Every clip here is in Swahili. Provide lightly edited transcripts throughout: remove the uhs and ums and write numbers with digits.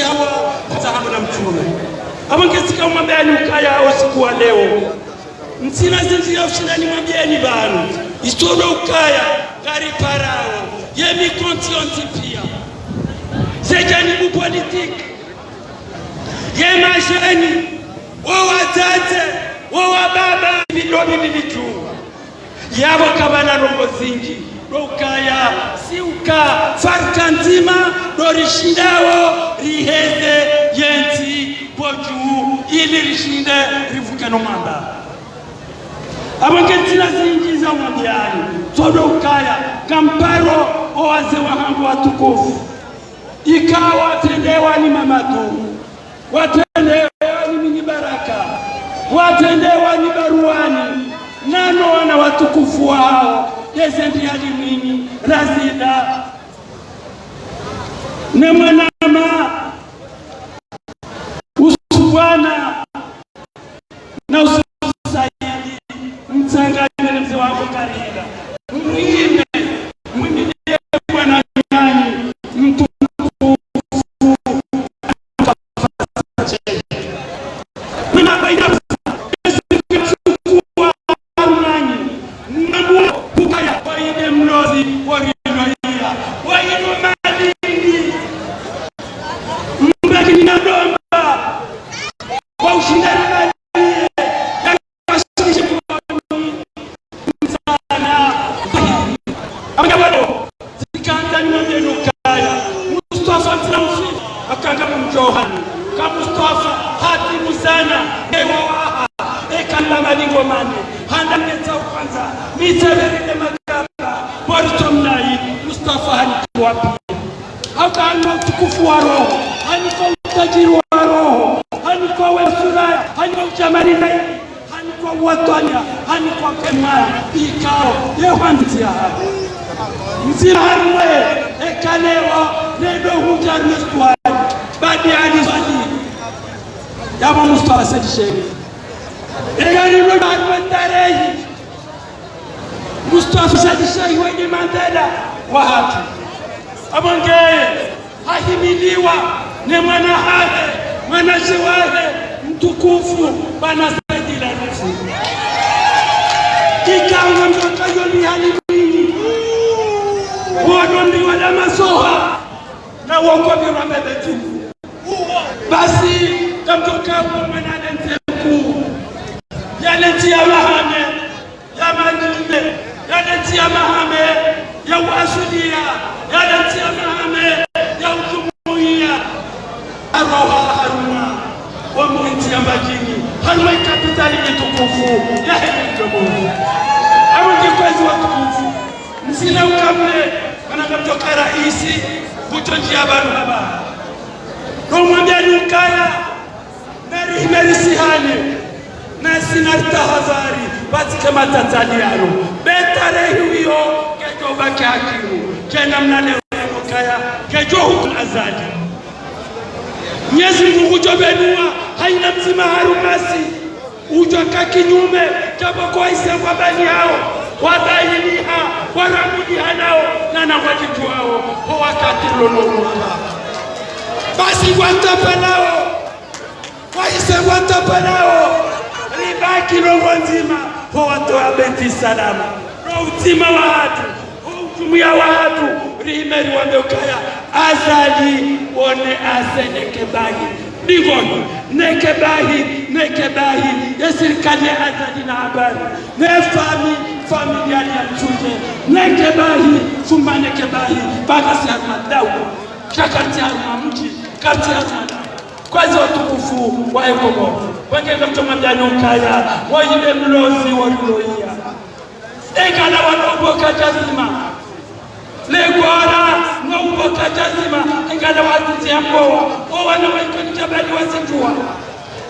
hawa zahabu na mtume abangezika umwambiani ukaya usiku wa leo msina zinjia ushindani mwambiani banu istodo ukaya gari parao yemi kontionti pia sejanibu politiki yema jeni wawa tate wawa baba milioni militu yabo kabana rongo zingi ukaya siuka farka nzima dorishindao riheze yenti poju ili rishinde rivuke no mamba abangentina zingi za mwambiani todo ukaya kamparo owaze wahangu watukufu ikawa tendewa ni mamatu watendewa ni mini baraka watendewa ni baruani nano wana watukufu wao yezendi alimini razida ne mwanama usubwana na ususaidi mtangani mzee wako Karinda mwingine bwana nyani mtu Mustafa Sadi Sheikh Wadi Mandela wa haki abongeye hahimiliwa ne mwana hale mwana shewahe mtukufu bana Saidi la Nufu ikawa mtoto yoni halimini wadondi wala masoha na wakobi ramebetu basi tamtoka mwanade mteku yale tia mahame ya majumbe yale tia mahame ya uasulia yale tia mahame ya ujumuia aroha haruma wa mwiti ya majini haruma kapitali yetukufu ya hili jomo aruji kwezi watukufu msina ukamle wanakaptoka raisi kutonji ya baru haba Romwambia nukaya Meri himeri sihani na sinartahazari bati kama Tanzaniano betare hiyo kejo baki hakimu kena mnane nukaya kejo huku azali Mwenyezi Mungu ujobenua haina mzima harumasi ujoka kinyume jabo kwa isengwa bani hao wadayiniha waramudiha nao na wajitu hao kwa wakati lonomuka basi watapelao waise watapelao libaki roho nzima kwa watu wa Beti Salama roho nzima wa watu ujumia wa watu rimeri wamekaya azali one asenekebahi ndigono nekebahi ya serikali azali na habari ne familia ya mchuje nekebahi fumba nekebahi baka si armadau shakati armamji kati armada kwazi watukufu wa ekomo wengeza kutomambia nukaya wajide mlozi wa yuloia ekana wanoboka jazima legwara noboka jazima engana waziti ya mboa wana waikoni jabali wazijua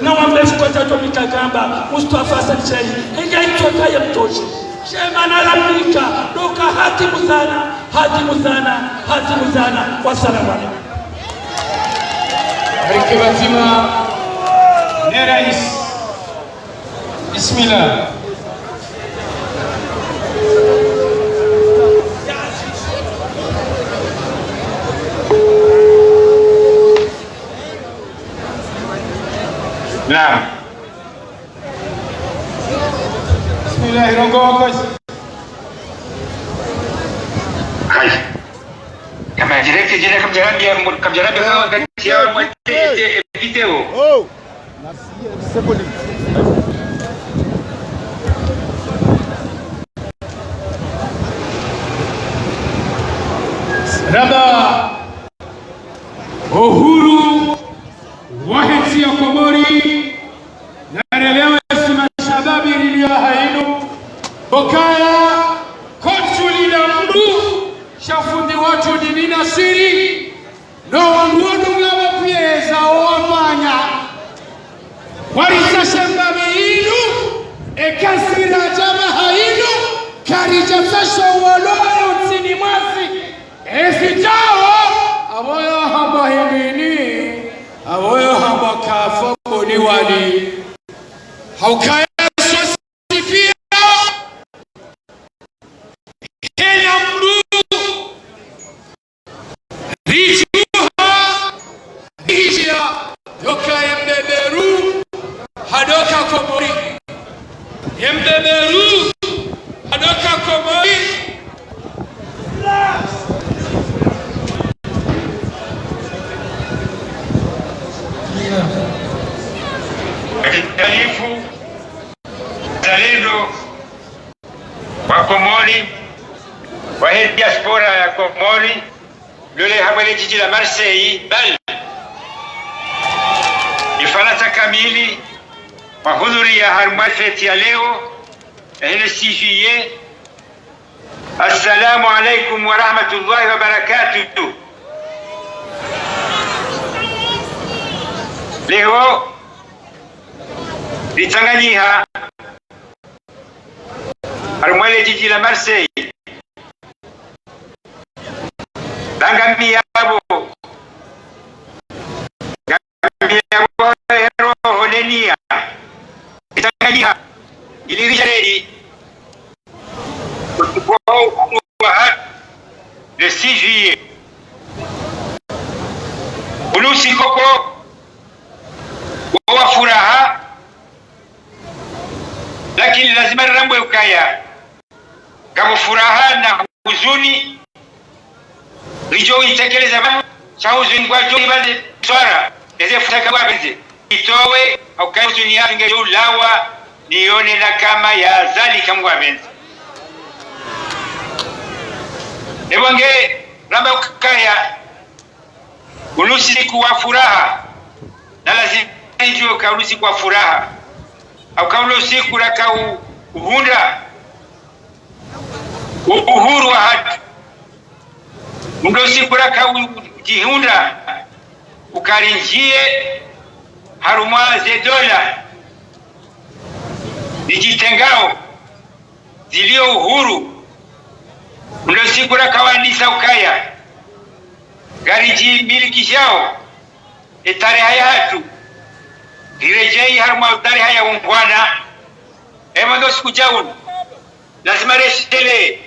na wamefukwa tato mikagamba Mustafa Sadi Sheikh inga itoka ya mtoshi shema na ramika doka hatimu sana wassalamu alaikum Bariki Fatima ne rais bismillah Naam. Bismillahirrahmanirrahim. Hai. Kama direct jina kamjarabi kwa kati ya mwete video. Oh. C'est bon. Raba uhuru wa nchi ya Komori narelewa sima shababi iliyo hainu okaya konsuli na mdu shafundi watu divina siri no wanguodu ngaba pieza wafanya warisa shababi inu ekasira jama hainu karija fasho waloyo nsini mwasi esijao aboyo hamba himini aboyo hamba kafa boni wali haukaya sosifia henya mdu rijuha hijia yoka yembeberu hadoka Komori yembeberu hadoka Komori Taifu zalendo wa Komori wa diaspora ya Komori lole habari jiji la Marseille bal ifarata kamili mahudhuria harmafeti ya leo ile 6 juillet. Assalamu alaikum wa rahmatullahi wa barakatuh. Leo litanganyiha harumwele jiji la Marseille dangami yabo hero honenia litanganyiha ilirijari le 6 juillet ulusi koko wa furaha, lakini lazima rambwe ukaya kama furaha na huzuni lijo itekeleza mambo cha huzuni kwa juu bali swara ndio futaka kwa benzi itowe au kama huzuni yake ndio lawa nione na kama ya zalika mwa benzi ebonge rambwe ukaya ulusi kwa furaha na lazima ndio kaulusi kwa furaha au kaulusi kuraka uhunda uhuru wa hatu mundosi kuraka ujihunda ukarinjie harumaze dola nijitengao zilio uhuru mundosi kuraka wandisa ukaya gariji miliki jao etare haya hatu direjei haruma utari haya umbwana ndo siku jaun lazima reshele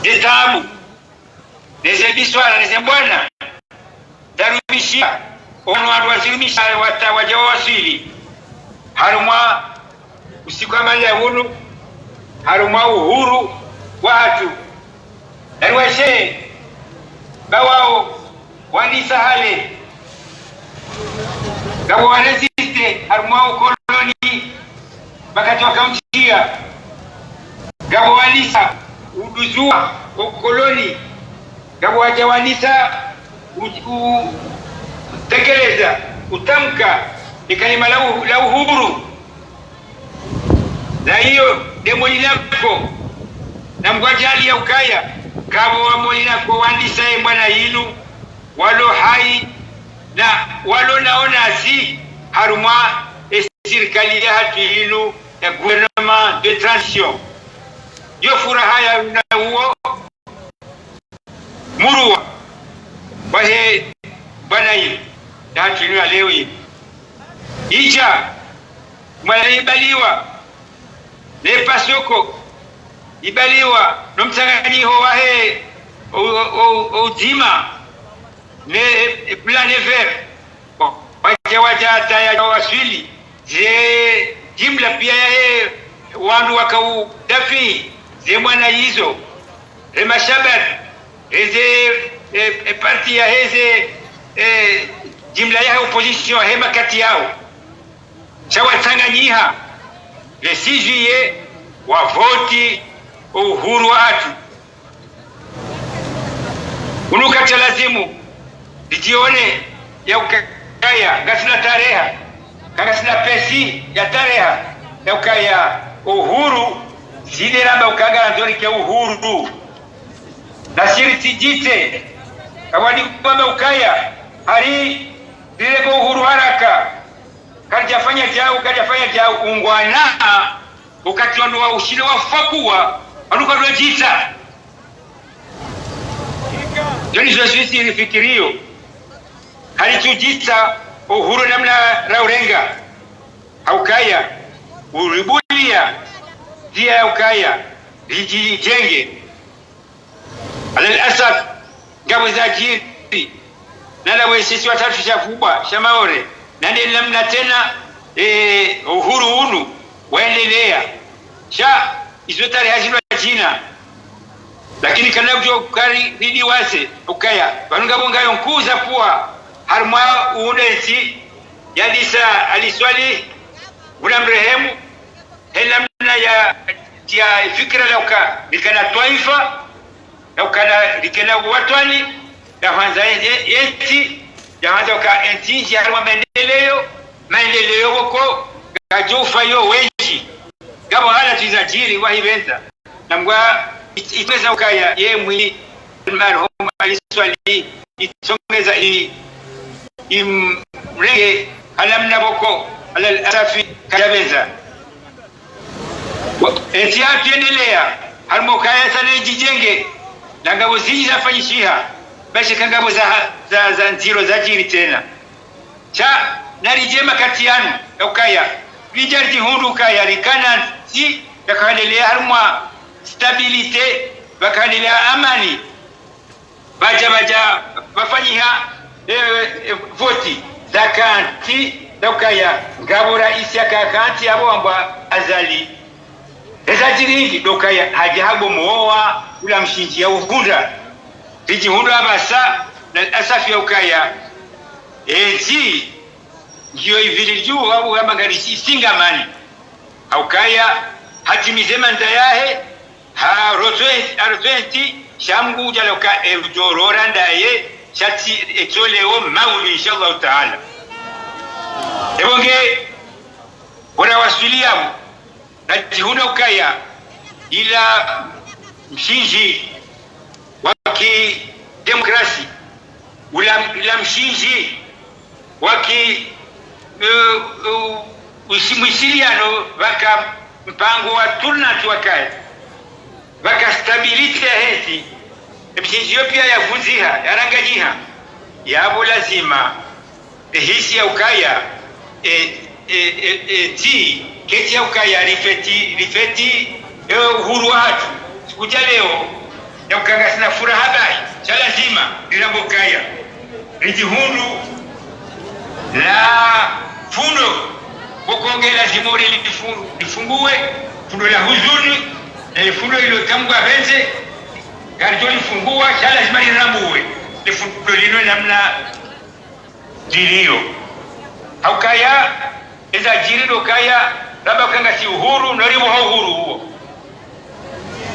detamu neze biswala neze mbwana darubishia ono wazirimisha watawaja wasili haruma usiku amali ya hunu haruma uhuru watu darwashe bawao wanisa hale gabo wanaziste haruma ukoloni bakati wakamtia gabo wanisa uduzua ukoloni gabo wajawanisa tekeleza utamka ni kalima la uhuru na hiyo demoni lako na mgwajali ya ukaya gabo wamoni lako wandisa mwana yinu walo hai na walo naona si haruma serikali ya hatu yinu ya gouvernement de transition yo furaha ya na huo murua wahe bwana hii na hatu yinu ya leo hii ija mwaibaliwa nepasoko ibaliwa nomtanganyiho wahe ujima ne plan vert wajata ya waswili ze jimla pia yahe wandu wakaudafi ze mwana hizo ze mashabab ze parti ya heze jimla yahe opposition hema kati yao chawatanganyiha le 6 juillet wavoti uhuru watu unukata lazimu lijione ya ukaya ngasina tareha kangasina pesi ya tareha ya ukaya uhuru zile ramba ukagala ndoni ke uhuru na shiriti jite kawadi kwamba ukaya hari lile kwa uhuru haraka kajafanya jao ungwana ukationwa ushile wafakua anuka ndo jita joni zo sisi nifikirio halitujita uhuru namna raurenga haukaya uribulia dia haukaya lijijenge alal asaf ngabo za jiri nala wesisi watatu shafubwa shamaore nande namna tena uhuru unu waendelea sha izotari hajinwa jina lakini kana ujo kari ridi wase ukaya banunga bongayo nkuza kuwa harma uunesi yadisa aliswali unamrehemu helamna ya fikra lauka likana taifa laukana likana watwani ya hanza enti ya hanza ka enti ya harma maendeleo wako kajufa yo wenchi gabo hala tizajiri wahibenza namgwa itweza ukaya ye mwili marhum aliswali itongeza imrege alamna boko alal asafi kajabenza enti atuendelea halmokaya sana jijenge ngabo ziji zafanyishiha bashi kangabo za nziro za jiri tena cha narijema kati yanu ukaya vijarti hundu ukaya rikana si yakaendelea harma stabilite bakaendelea amani baja bafanyiha voti zakanti ukaya ngabo rais yakakanti abo amba azali ezajiri dokaya haja habo muoa ula mshinji ya uhunda viji hundu abasa na asafi ya ukaya ezi ndio ivili juu au kama garisi singamani haukaya hatimize manda yahe ha rotwenti shamgu jaloka evjorora ndaye chati etoleo mauli inshallah taala ebonge wana wasuliamu na jihuna ukaya ila mshinji waki demokrasi ula mshinji waki usimwisiliano waka mpango wa turnati wakaya waka stabilite ya heti mshinjio pia ya vunziha ya rangajiha yabo lazima hisi ya ukaya ti keti ya ukaya rifeti uhuru watu sikuja leo ya ukanga sina furaha bai cha lazima lilambo ukaya rijihundu la fundo kukongela zimori lifungue fundo la huzuni na fundo ilo tamgwa benze garjo lifungua cha lazima lirambuwe lifundo lino namna dilio haukaya eza jirido kaya labda kanga si uhuru na riboha uhuru huo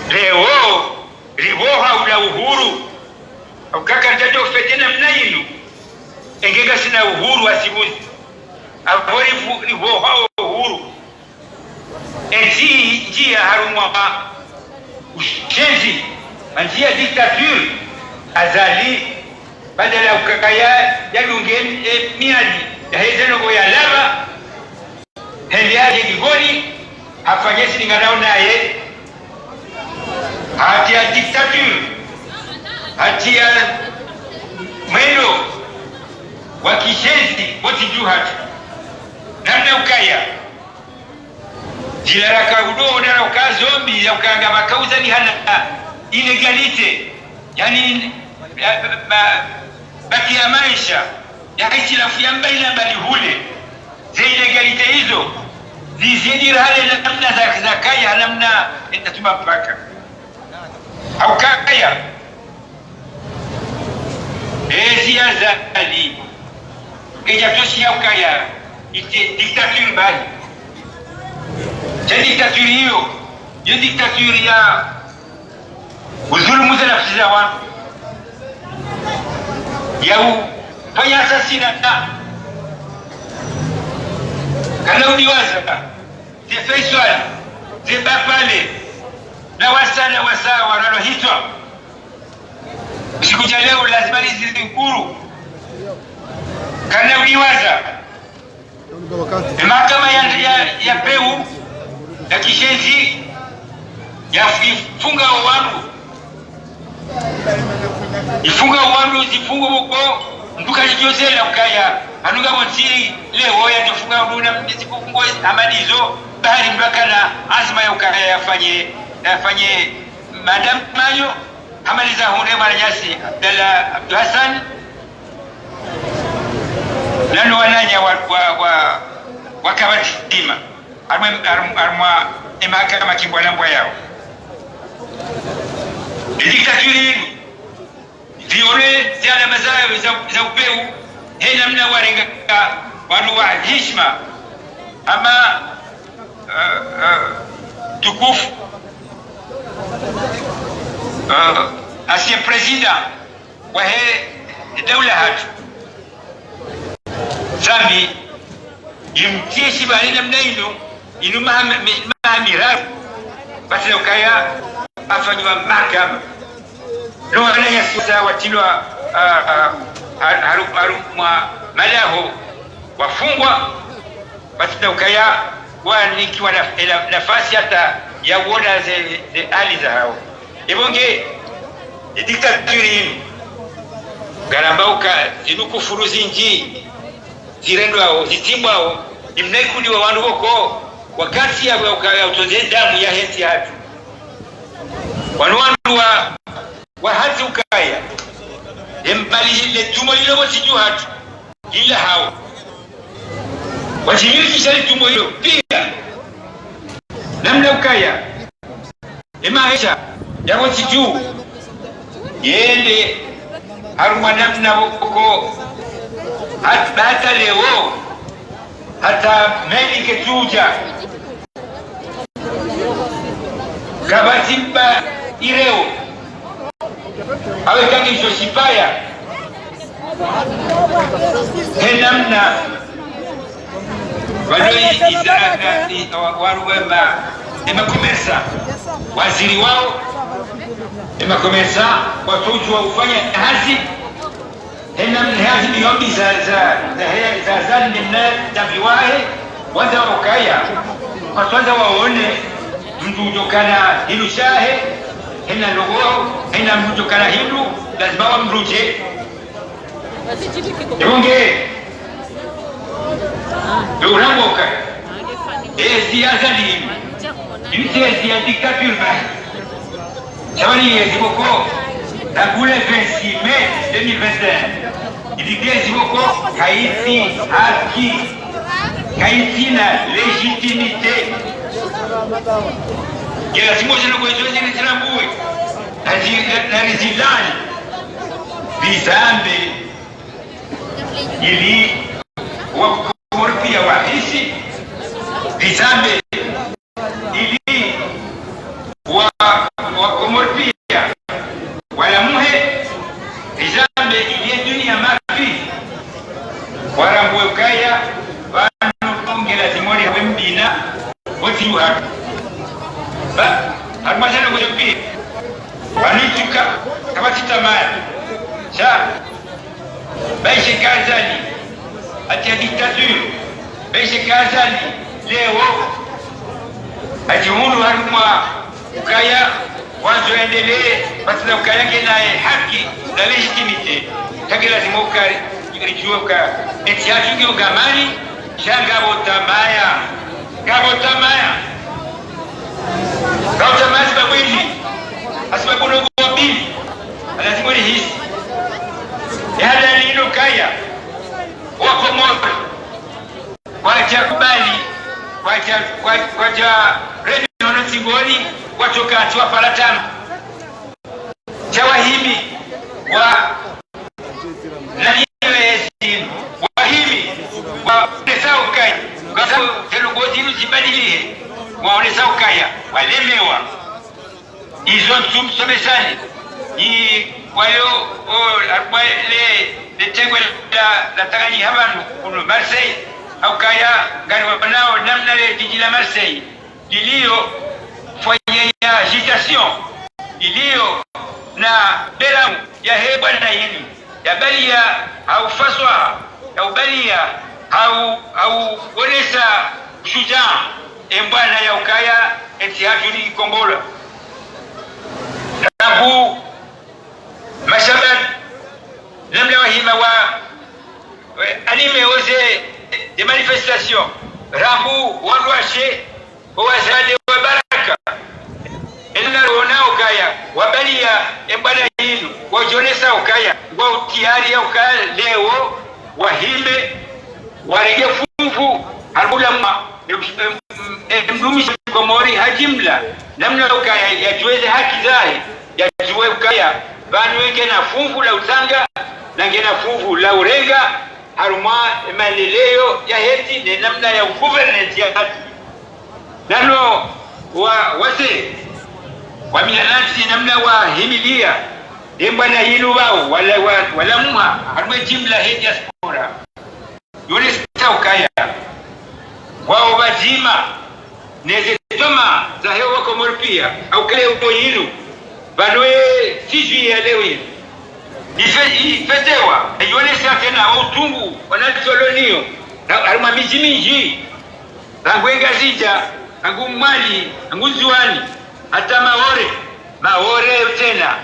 leo riboha ula uhuru haukaka ntato fetena mnayinu engega sina uhuru asibuzi avori riboha uhuru enti njia harumwa ushenzi njia diktature azali badala ukakaya yadungen miadi ya hezeno ya lava hendiaje gigoni hafanyesi ninganao naye hati ya diktature hati ya mwendo wa kishenzi boti juu hati namna ukaya jilaraka udo na ukazombi ya ukanga makauza ni hana ilegalite yani baki ya maisha ya hitilafu ya baina mbali hule ilegalite hizo zizidi hale namna za kaya namna itatuma mpaka au kaya siasa ali keja toshi au kaya ite dictature bali dictature hiyo dictature ya uzulumu za nafsi za watu ya fanya asasina kana udiwaza zefeiswali zebapale na wasana wasaa wanalohitwa siku cha leo lazima lizikuru kana udiwaza mahakama ya peu ya kishenzi ifunga uwandu zifunga huko nduka jozela ukaya anuga montiri leo ya tufunga nduna mzifungo amalizo bahari mbakana azma ya ukaya yafanye madam mayo amaliza hune maranyasi Abdalla Abdul Hassan nano wananya wa kabatima arma emaka kama kimbwana mbwa yao dictature viole zile mazao za upeu hena mna warenga wanu wa heshima ama tukufu ancien président wa dawla hatu sami yimtie shibali namna hilo inu mahamirafu basi ukaya afanywa mahakama no anaya sasa watilwa harumwa malaho wafungwa basi ukaya wanikiwa nafasi hata ya kuona ze hali za hao ibonge dictature hii garambauka zinukufuru zinji zirendo hao zitimbao imnaikundi wa wandu wako wakati ya utoze damu ya heti hatu wanu wa hati ukaya embali hile tumo hilo wasiju hatu ila hao wachimiri kishali tumo hilo pia namna ukaya emaisha ya wasiju yende haruma namna wako hata leo hata meni ketuja kabatimba ireo awe kangi shosipaya henamna waruwema emakomesa waziri wao emakomesa watujua ufanya hazi henamna hazi miyombi za zani nimna tabiwahe waza wakaya kwa waone mtu utokana hilu shahe hena logo hena mtu utokana hilu lazima wa mruje yunge yurangoka siasa limi imtezi ya dictature bahi shabani yeziboko nagule 26 Mai 2021 ilideziboko Haiti haki Haiti na legitimite ya simoja na kuezoezi ni zinabuwe na nizilani bizambe ili wakumorpia wahisi bizambe ili wakumorpia wala muhe bizambe ili dunia mafi warambuwe ukaya ongela timori hawe mbina woti yuhatu harumazana kujopi wanituka kabasita maya sha baishe kazali ati ya dictature baishe kazali leo ati hulu haruma ukaya wanzo endelee basina ukaya kenaye haki na legitimite kage lazima ukari rijuoka eti hachungi ugamani Gavotamaya sibabwili asibabunogo wabili lazima hisi yada lino kaya kwa ja redio na Tingoni watoka tua palatano chawahimi wa wahimi wa pesa ukaya kwa sababu telugozi zibadilie waonesa ukaya walemewa izo tumsomesani ni wayo le tengwe la tangani habanu kuno Marseille ukaya ngani wanao namna le jiji la Marseille ilio foyer ya agitation ilio na belamu ya hebwa na yini ya balia au faswa ya ubalia au onesa shujaa embwana ya ukaya eti hatuni Kombola rabu mashabat namna wahima wa anime oze de manifestation rabu wanwashe wazade wa baraka elina ukaya wabalia embwana yinu wajonesa ukaya wa utiari ya ukaya leo wahime warege fufu harbula mdumishi Komori hajimla namna ukaya yajueze haki zahe yajuwe ukaya vanu wenge na fufu la utanga na ngena fufu la urenga haruma maleleo ya heti ne namna ya governance ya hati nano wase wa milansi namna wa himilia embwana yinu wao wala muha haruma jimla heti ya spora yone sita ukaya wao wazima neze toma za hewa Komori pia au kale uko yinu vanwe sijui ya leo hii ifetewa yone sita tena utungu wanatolonio haruma miji rangwenga zija angu mali angu zuani hata maore tena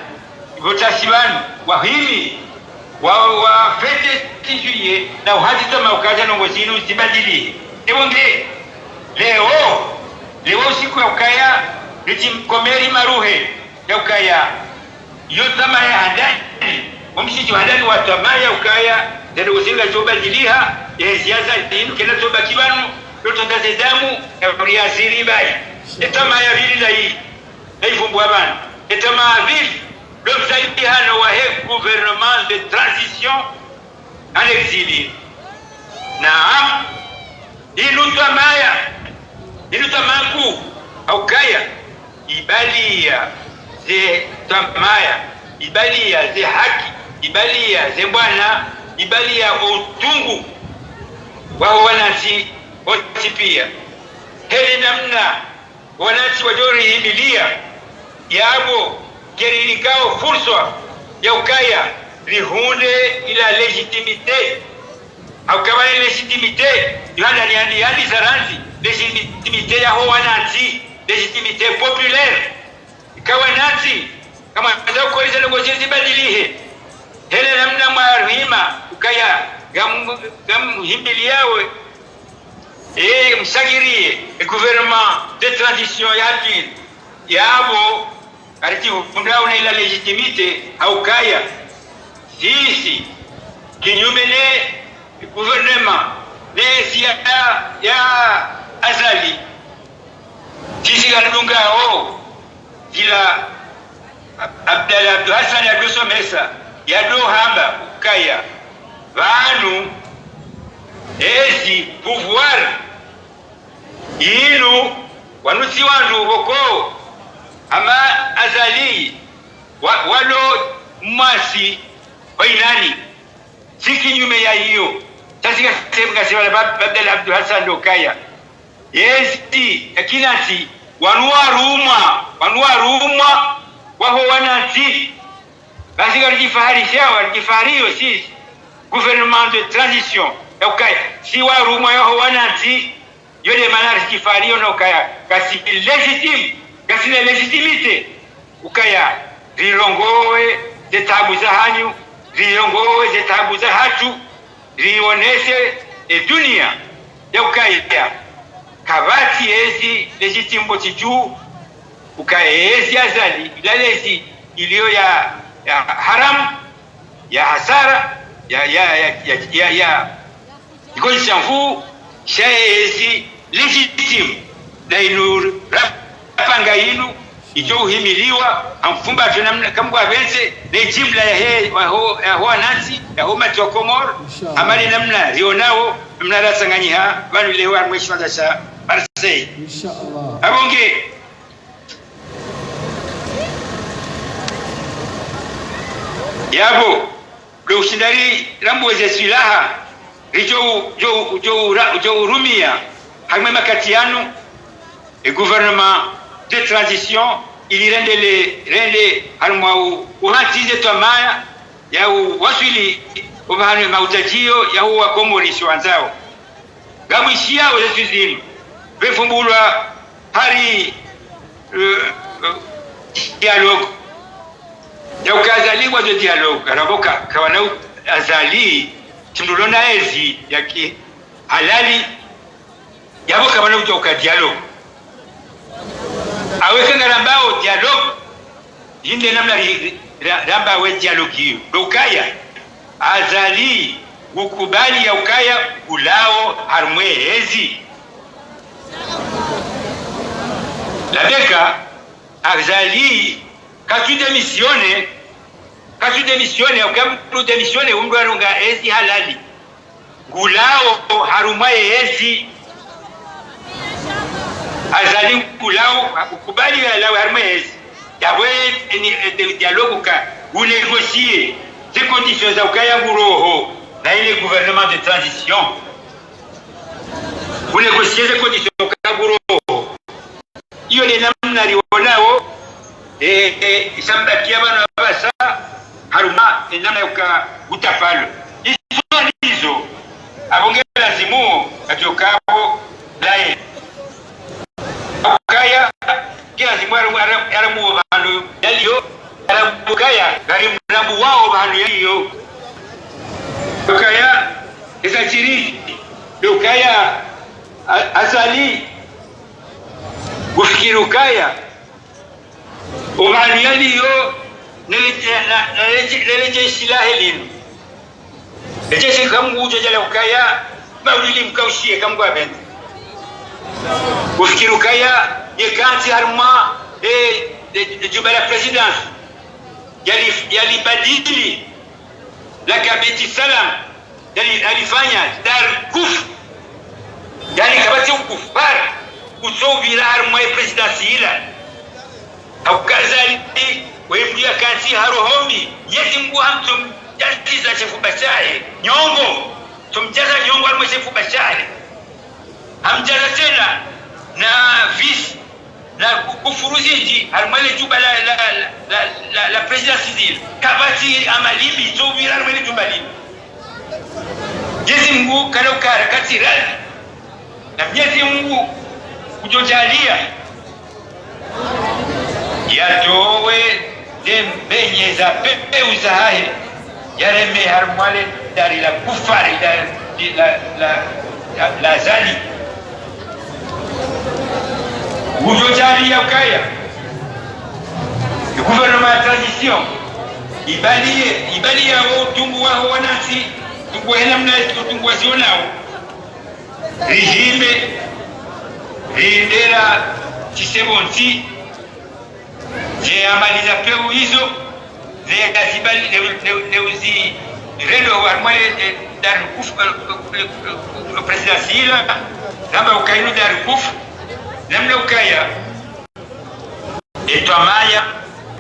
votasibani wahimi wa fete tijuye na uhati toma ukaja nongozinu zibadili ewonge leo siku ya ukaya nitimkomeri maruhe ya ukaya yotama ya handani umshiji handani wa tama ya ukaya ndio usinga zobadiliha ya siasa dinu kena toba kibanu lotondaze damu ya riasiri bai etama ya vili la hii naifumbwa bana etama vili l'obsaïdi hano wa gouvernement de transition en exil naam inutamaya aukaya ibalia ze tamaya ibalia ze haki ibalia ze bwana ibalia utungu wao wanasi wote pia hele namna wanasi wajori himilia yabo kerilikao fursa ya ukaya rihunde ila legitimite au kama ile legitimite yohana ni hadi zaranzi legitimite ya ho wananchi legitimite populaire ikawa nati kama ndio kueleza ngozi zibadilihe hele namna marhima ukaya gam himbiliawe msagirie gouvernement de transition yabo ariti undao na ila legitimite au kaya sisi kinyume ne gouvernement ne ya azali sisi ganungao kila Abdul Hassan ya dosomesa ya do hamba ukaya vanu ezi pouvoir inu wanusi wandu hoko ama azali walo mwasi wainani siki nyume ya hiyo tasika sema Abdul Hassan dokaya yesi akinati wanuaruma waho wanati basi kalifaharisha sisi gouvernement de transition ukaya si waruma yaho wanati yole maana kifario na ukaya kasi legitime kasi legitimite ukaya rilongoe zetabu za hanyu rilongoe zetabu za hatu rionese dunia ya ukaya kabati ezi legitimbo tiju ukaya ezi azali ilalezi ilio ya haram ya hasara ya ikoji chanfu shaezi legitime na inu rapanga inu ijo uhimiliwa amfumba tunamna kambwa bense na jimla ya ho nasi ya ho matu Komoro amali namna rionao mnarasanganyiha banu ile wa mwishwa za Marseille inshallah abonge yabo lo ushindari rambuze silaha jo urumia hagme makatiano et gouvernement de transition ili rende harmwa uhantize tomaya ya waswili ubahani mautajio ya huwa Komori wanzao gamwishia wezizini befumbulwa hari dialogue ya ukazaliwa de dialogue araboka kawana azali tundulona ezi yaki halali yabo kabana utoka dialogue aweke ngarambao dialogue yinde namna ramba we dialogue hiyo ukaya azali ukubali ya ukaya ulao harmwe ezi labeka azali katu demisione au kama demisione umdu aronga ezi halali gulao harumwe ezi azali kulao ukubali ya lao harmez yawe ni dialogue ka ou négocier ces conditions za ukaya nguroho na ile gouvernement de transition ou négocier ces conditions ka nguroho hiyo ni namna rionao isambakia bana basa haruma ni namna uka utafalo hizo abongera lazimu atokao lae ukaya kila zimwaro aramu bahanu yaliyo arabukaya garimu rambu wao bahanu yaliyo ukaya isachiri ukaya azali kufikiri ukaya bahanu yaliyo neleje silahe linu ejeshi kamungu jala ukaya maulili mkaushie kamgwa bende kufikiri ukaya yekanti harma jubala presidence yalibadili la kabeti salam alifanya dar kuf kabati ukufar usovira harma presidensiila au kazali wembuya kanti harohombi yesi mgu hamtum jatiza chefu bachaye nyongo tumjaza nyongo harma chefu bachaye hamjaza tena na vis na kufuruziji almale juba la presidence civile kabati amalimi zovira almale juba limi Mwenyezi Mungu kaloka harakati rali na Mwenyezi Mungu kujojalia yatowe dembenye za pepe uzahahe yareme harmale dari la kufari la zali ujojalia ukaya gouvernement de transition ibali yao tungu wao wanasi tungu henamna tungu wazionao rihime rindera chisebonti je amaliza peu hizo ze kasibali neuzi rendo warmale dar kuf presidentiel namba ukainu dar kuf namna ukaya etamaya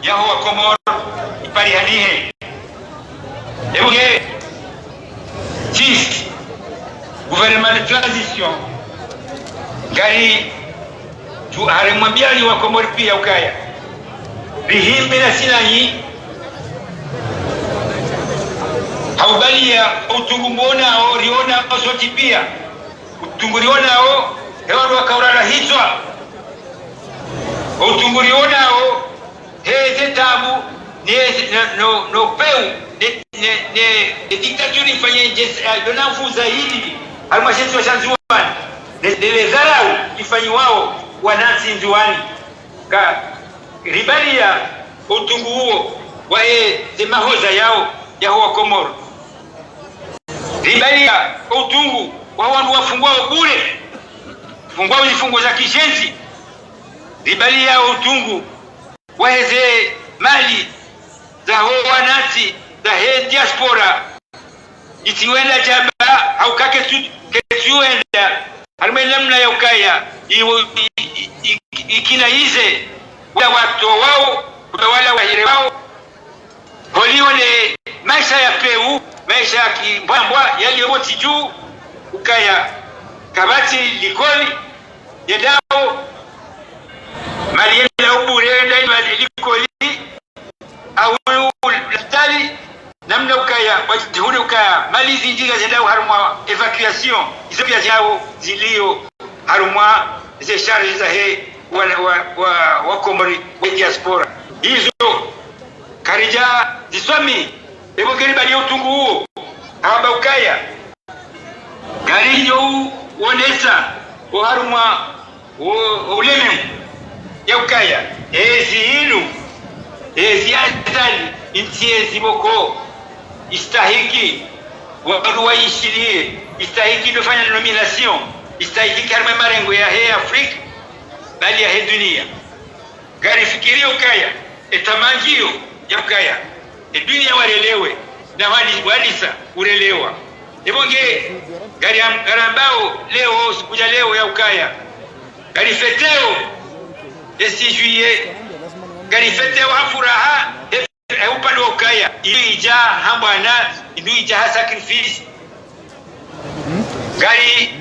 yaho wa Komoro iparianihe ebuge chief gouvernement de transition gari tu arimwambiani wa Komoro pia ukaya bihimbe na sinanyi haubalia utungumona o riona osoti pia utunguriona o hewa wakaurara hitwa utunguriona o heze tabu no peu ne dictature ifanye donafuza hili almashetu wa shanzuani le dharau ifanyi wao wanansi nzuani ka ribalia utungu huo wa mahoza yao ya huwa Komoro ribalia utungu wa wandu wafungwao bure fungua vifungo za kishenzi ribali ya utungu waheze mali za ho wanati za he diaspora itiwenda jaba haukake kesuenda harumene mna ya ukaya ikina hize watu wao wala wahire wao holione maisha ya peu maisha ya kimbambwa yaliyoboti juu ukaya kabati likoli yedao marienda uburenda likoli au latali namna ukaya wajihuri ukaya mali zinjira zendao harumwa evacuation hizo pia zao zilio harumwa ze charge za he wa Komori wa diaspora hizo karija ziswami ebo gari bali utungu huo haba ukaya gari yo wonesa o harumwa uleme ya ukaya ezi hinu ezi azali intiezi boko istahiki waduwa ishirie istahiki dofanya nomination istahiki karma marengo ya he Afrika bali ya he dunia gari fikiria ukaya etamangio ya ukaya dunia walelewe na walisa urelewa ebonge gari ambao leo sikuja leo ya ukaya gari feteo esi juillet gari feteo hafuraha upande wa ukaya ija hambwana ija sacrifice gari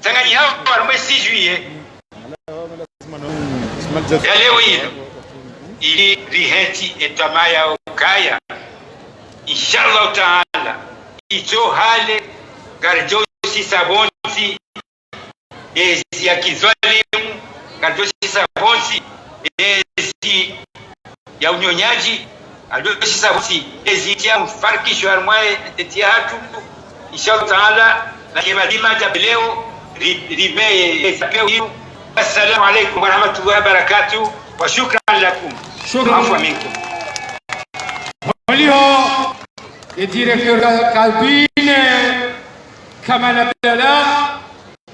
tangani hapo arme si juillet ya leo hilo ili riheti etamaya ukaya inshallah taala icho hale garjo si sabonti ezi ya kizwalimu garjo si sabonti ezi ya unyonyaji garjo si sabonti ezi ya mfarikisho armwae etia hatu inshallah taala na kimadima tabeleo rimeye epeo hiyo. Assalamu alaikum wa rahmatullahi wa barakatuh wa shukran lakum. Afwa minkum. Walio directeur kabine kama nabdala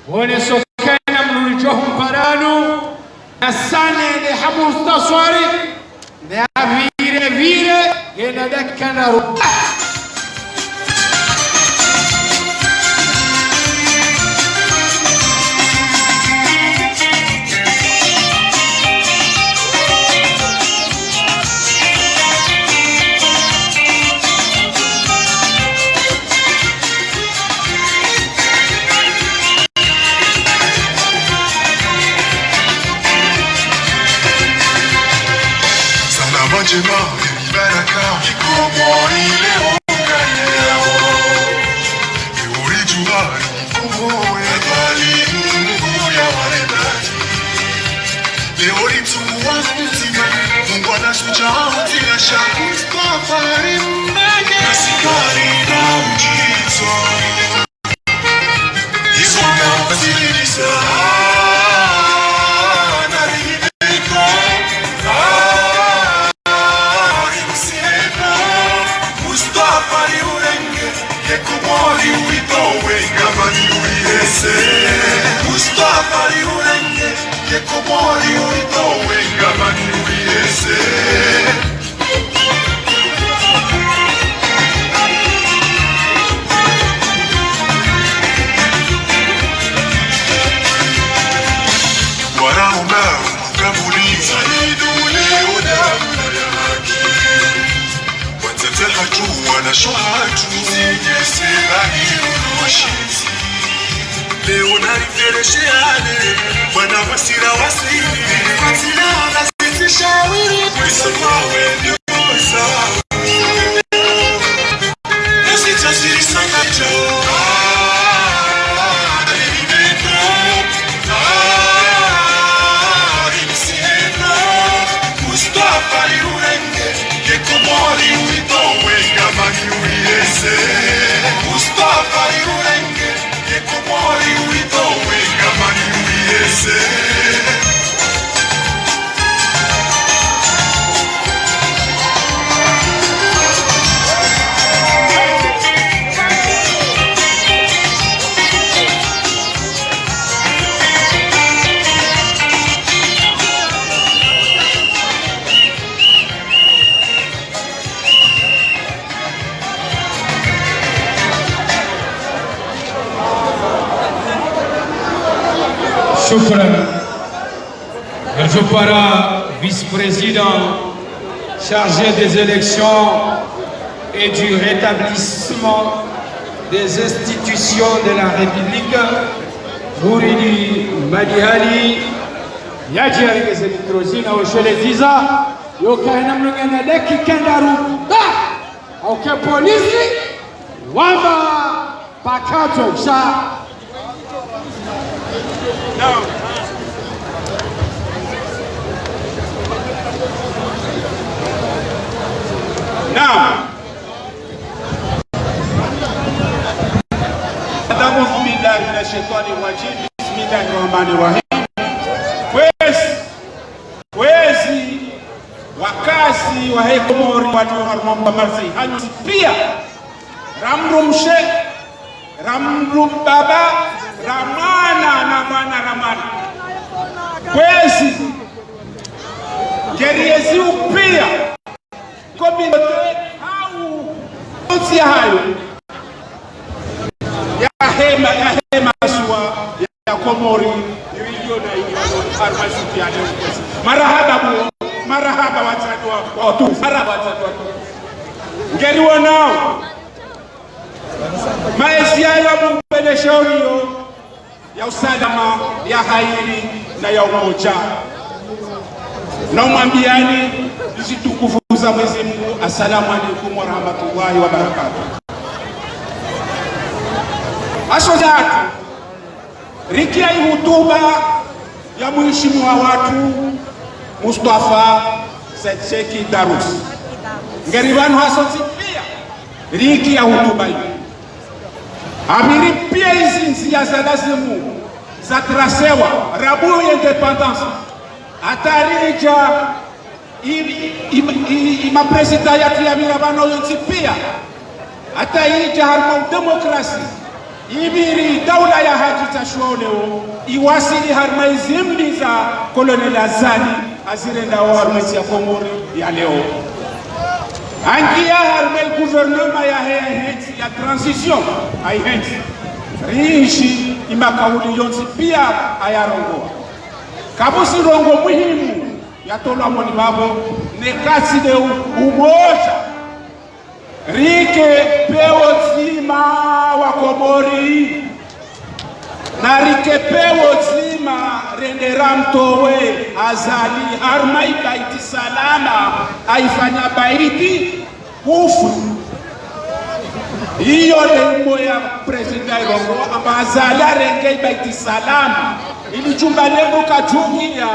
wone sokana mnulijohum paranu nasane le hamus taswari na vire gena dakana ru Jema baraka Komori leo leo ulijua kumoe bali Mungu ya waledani leo lituwa mtima Mungu anashujaa tia shaku safari mbege nasikari na mjizo hizo na wasilisa Mustafa liurenge yekomori uitowe kama niuliese wanaomba ukamuliza idule udamna ya haki watete hatu wanashohatu sijesebani unoshizi leo nariferesheane wana wasira wasiri wasira wanasitishauri wisomawe nyoza nasitasiri sakato Mustafa liurenge yekomori uitowe kama niuliese Mustafa liurenge yekomori uitowe kama niuliese Shukran. Je para vice-président chargé des élections et du rétablissement des institutions de la République, Mouridi Madihali, Yaji alegeze mikrozina osheletiza yokaena mlungana deki kendaru auke polisi wamba pakato sha Now, أعوذ بالله من الشيطان الرجيم بسم الله الرحمن الرحيم. Wezi wakazi wa Komori watu harmamba marzi hanyu pia ramrum sheikh ramrum baba ramana na mwana ramana wezi geriezi upia kominote hau nsi hayo ya hema suwa ya Komori iliyo na hiyo harmasi ya leo. Marahaba watu ngeriwa nao maisha ya mbele shauri ya usalama ya hairi na ya umoja na umwambiani zitukufu za Mwenyezi Mungu. Assalamu alaykum wa rahmatullahi wa barakatuh. Asante rikia hutuba ya mheshimiwa watu Mustafa Secheki Darus ngeribanu hasoti pia riki ya hutuba hii amiri pia hizi nzia za lazimu za trasewa rabu ya independence atarija ima presida ya tiamira bano yonti pia ataija harma demokrasi ibiri daula ya haji tashuoleo iwasili harma izimbi za kolonel Azali azirenda wa harmesi ya Komori ya leo angia harma gouvernement ya transition aihenzi riishi imakauli yonsi pia ayarongoa kabusi rongo muhimu ya tola moni babo nekati de umoja rike pewo zima wa Komori na rike pewo zima rendera mtowe Azali harma ibaiti salama aifanya baiti kufu hiyo lengo ya president Irongo amba Azali arenge ibaiti salama ili chumba lengo kajungia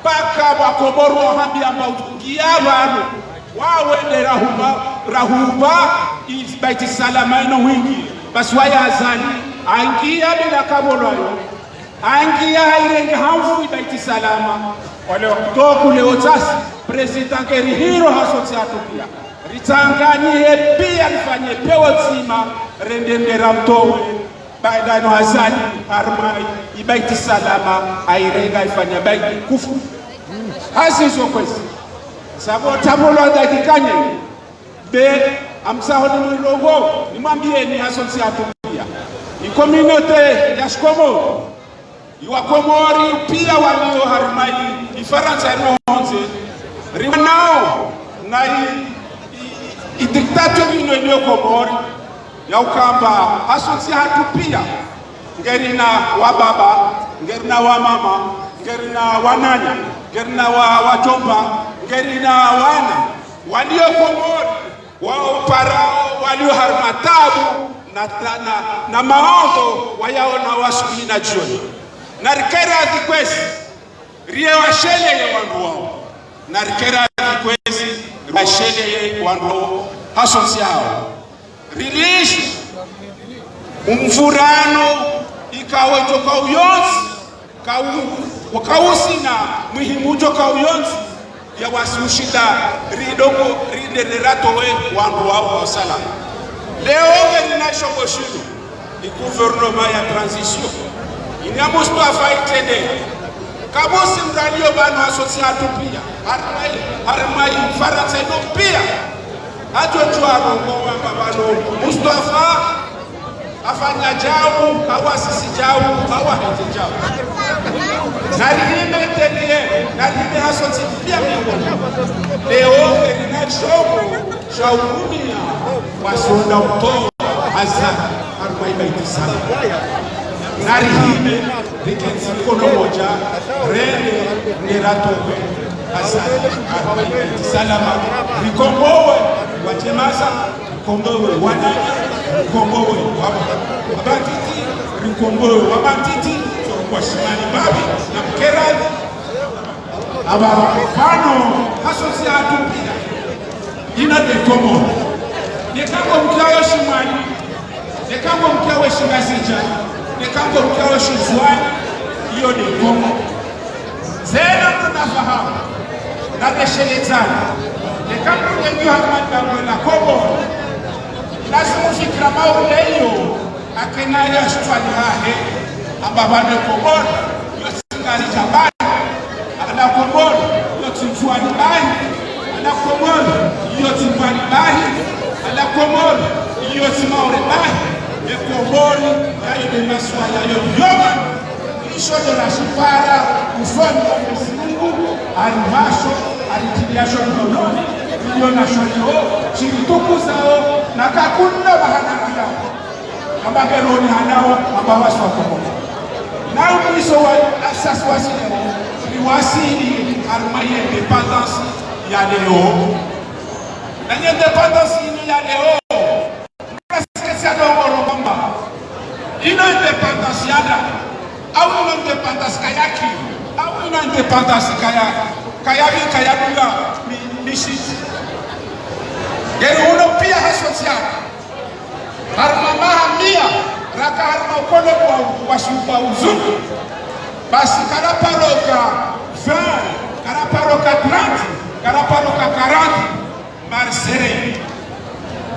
paka wa Komoro wahambi amba utungia wano wawende rahuba ibaiti salama ino wingi basi waya Azali angia bila kabolo angia hairenge hamfu ibaiti salama wale toku leo sasa president Kerihiro hasoti atupia ritanganie pia rifanye pewo zima rendendera mtowe baada ya Azali harmai ibaiti salama airenga ifanya baiti kufu hasizo kwesi sabo tabolo dakikanye be amsahoni mwilogo nimwambie ni hasoti atupia ni communauté ya Komoro iwa Komori pia walio harmai ifaransa ronze riwanao na dictator ino Komori ya ukamba hasoti hatupia ngerina wa baba ngerina wa mama ngerina wananya ngerina wa jomba ngerina wana walio Komori wao parao walio harmatabu na maondo wayaona wasubiri na jioni na rikera dikwesi rie washele ye wandu wao na rikera dikwesi washele ye wandu hasonsi hao rilishi umfurano ikawa toka uyonzi wakausi na muhimu toka uyonzi ya wasiushida ridogo riderato we wandu wao wa salama. Leo ngeni shoko shinu ni gouvernement ya transition ina Mustafa itende kabosi mralio bano asosiatu pia harmai faransa ino pia ajojua rongo wamba bano Mustafa afanya jau kawa sisi jau kawa hete jau Narime telie, narime hasoti pia miongoni. Leo elina chogo cha umumia wasonda utoa azana 49. Narime rikenzi kono moja rende neratowe azana 49. Rikombowe watemasa, rikombowe wanani, rikombowe wabantiti, rikombowe wabantiti kwa shimani babi na mkeradi aba mfano asosiatu pia ina de komo nekango mkiayo shimani nekango mkiayo shingazija nekango mkiayo shizwani hiyo ni komo zena tunafahamu na deshelezana nekango mkiayo hamani na komo lazima fikra mauleyo akenaya shwani hahe ambavane komoro yotingari jabani ana komoro yotinjuani bahi ana komoro yotingwani bahi ana komoro yotimaure bahi e komori yayo de maswa yayo yoma isho de la shipara ufoni wa Mungu alivasho alijiliasho mnoni miliona shonyo chiritukuza na kakunda bahana hanao abageroni hanao ambawaswa komoro now miso wa asas wasile liwasili armaye independence ya leo na independence ni ya leo presque c'est donc komba ina independence yada au ina independence kayaki au ina independence kayabunga mishiti yero uno pia hasocial harmama hamia raka harma ukono kwa washuba uzuri basi kana paroka 20 kana paroka 30 kana paroka 40 marsere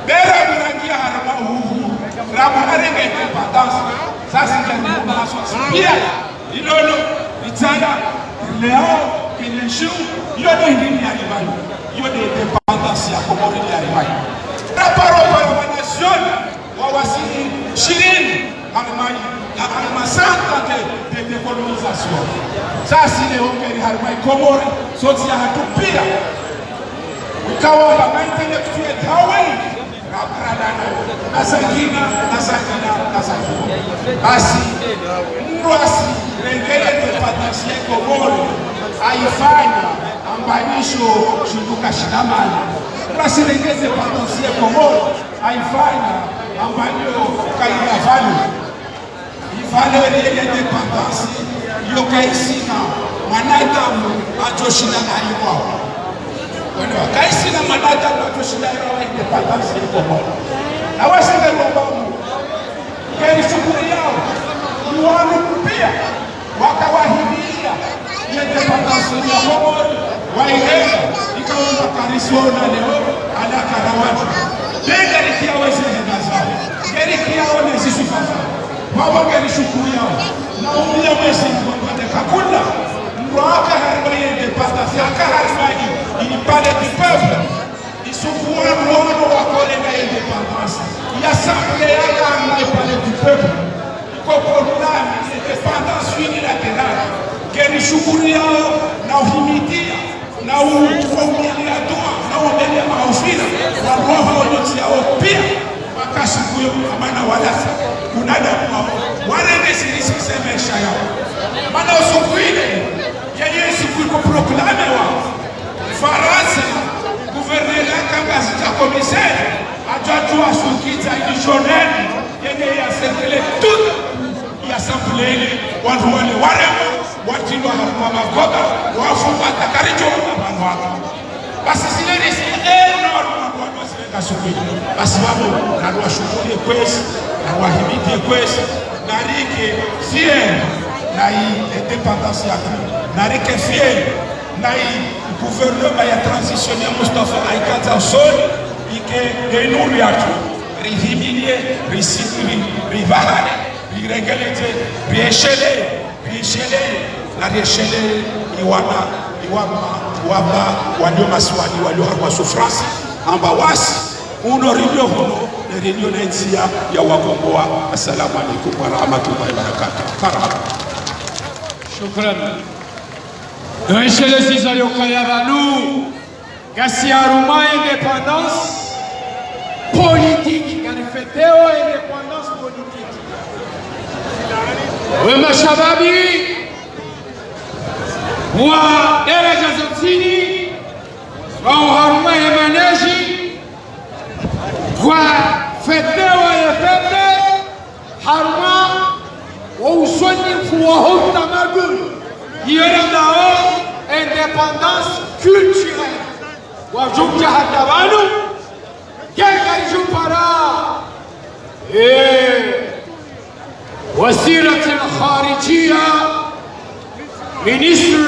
bera birangia harma uhu rabu arenge independence sasa ndio maso pia ilolo itana leo kilishu yote ndini ya ibani yote independence ya komori ya ibani na paroka ya nation wawasili shirini harmai harmasanta de décolonisation sasa ile hongeri harmai komori sote ya hatupia ikawa ba intellectuel hawe rabaradana asakina basi mruasi rengele de patricie komori aifanya ambanisho shinduka shinamani mruasi rengeze patricie komori aifanya ambayo kaida valu valeur ya independence yo kaisina manadamu ajoshina aiwa wale kaisina manadamu ajoshina aiwa independence iko moja na wasenge rombamu keni shughuli yao ni wanu pia wakawahidia independence ya Komoro wairega ikaomba karisiona leo ala karawati benga likiaweze nazao geri kiaone sisifafa baba geri shukuru yao na umia mwezi kwa kakula mwaka harbaye independence akaharbaye il parlait du peuple isukuwa mwono wakole na independence ya sample ya kama il parlait du peuple kwa programme independence unilatérale geri shukuru yao na uhimidia na ufumilia dua na uendelea maufira wa roho yote yao pia wakashikuyo amana walasa kunadamu wao warende sisi semesha yao maana usiku ile ya Yesu kuliko proclame wao Faransa gouverneur kama zita commissaire ajajua sukita ilishoneni yeye ya serikali toute ya assemblée watu wale warembo watindo kwa magoga wafunga takaricho abantu basi zile ni enorme watu wasileka shughuli basi wao na shughuli kwesi na wahimidi kwesi na rike fier na independence ya na rike fier na gouvernement ya transition ya Mustafa Aikata Soni ike denuri yatu rihimilie risitiri rivahane riregelete rieshele na rieshele iwama walio maswali walio harwa sufrasi amba wasi uno rinyo huno rinyo na nsia ya wakomboa. Assalamu alaikum wa rahmatullahi wa barakatuh. Shukran. Noishele zizayo kayabanu. Gasi aruma indépendance politique. Gani feteo indépendance politique. Wema shababi. Wa daraja zotsini. Wa haruma emaneji. Kwa feteo efete. Haruma. Wausonifu wa utamaduni yendao indépendance culturelle wajumja hatabanu kekajupara وزيرة الخارجية ministre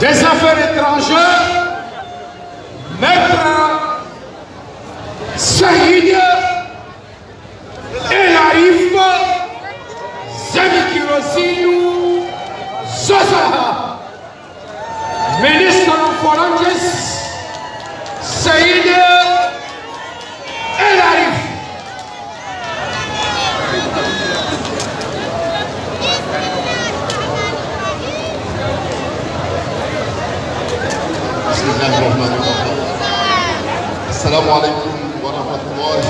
des Affaires étrangères maître Saïd El Arif Zami Kirosinou Zazaha ministre of Foreign Saïd El Arif. Bismillahirrahmanirrahim. Assalamu alaikum wa rahmatullahi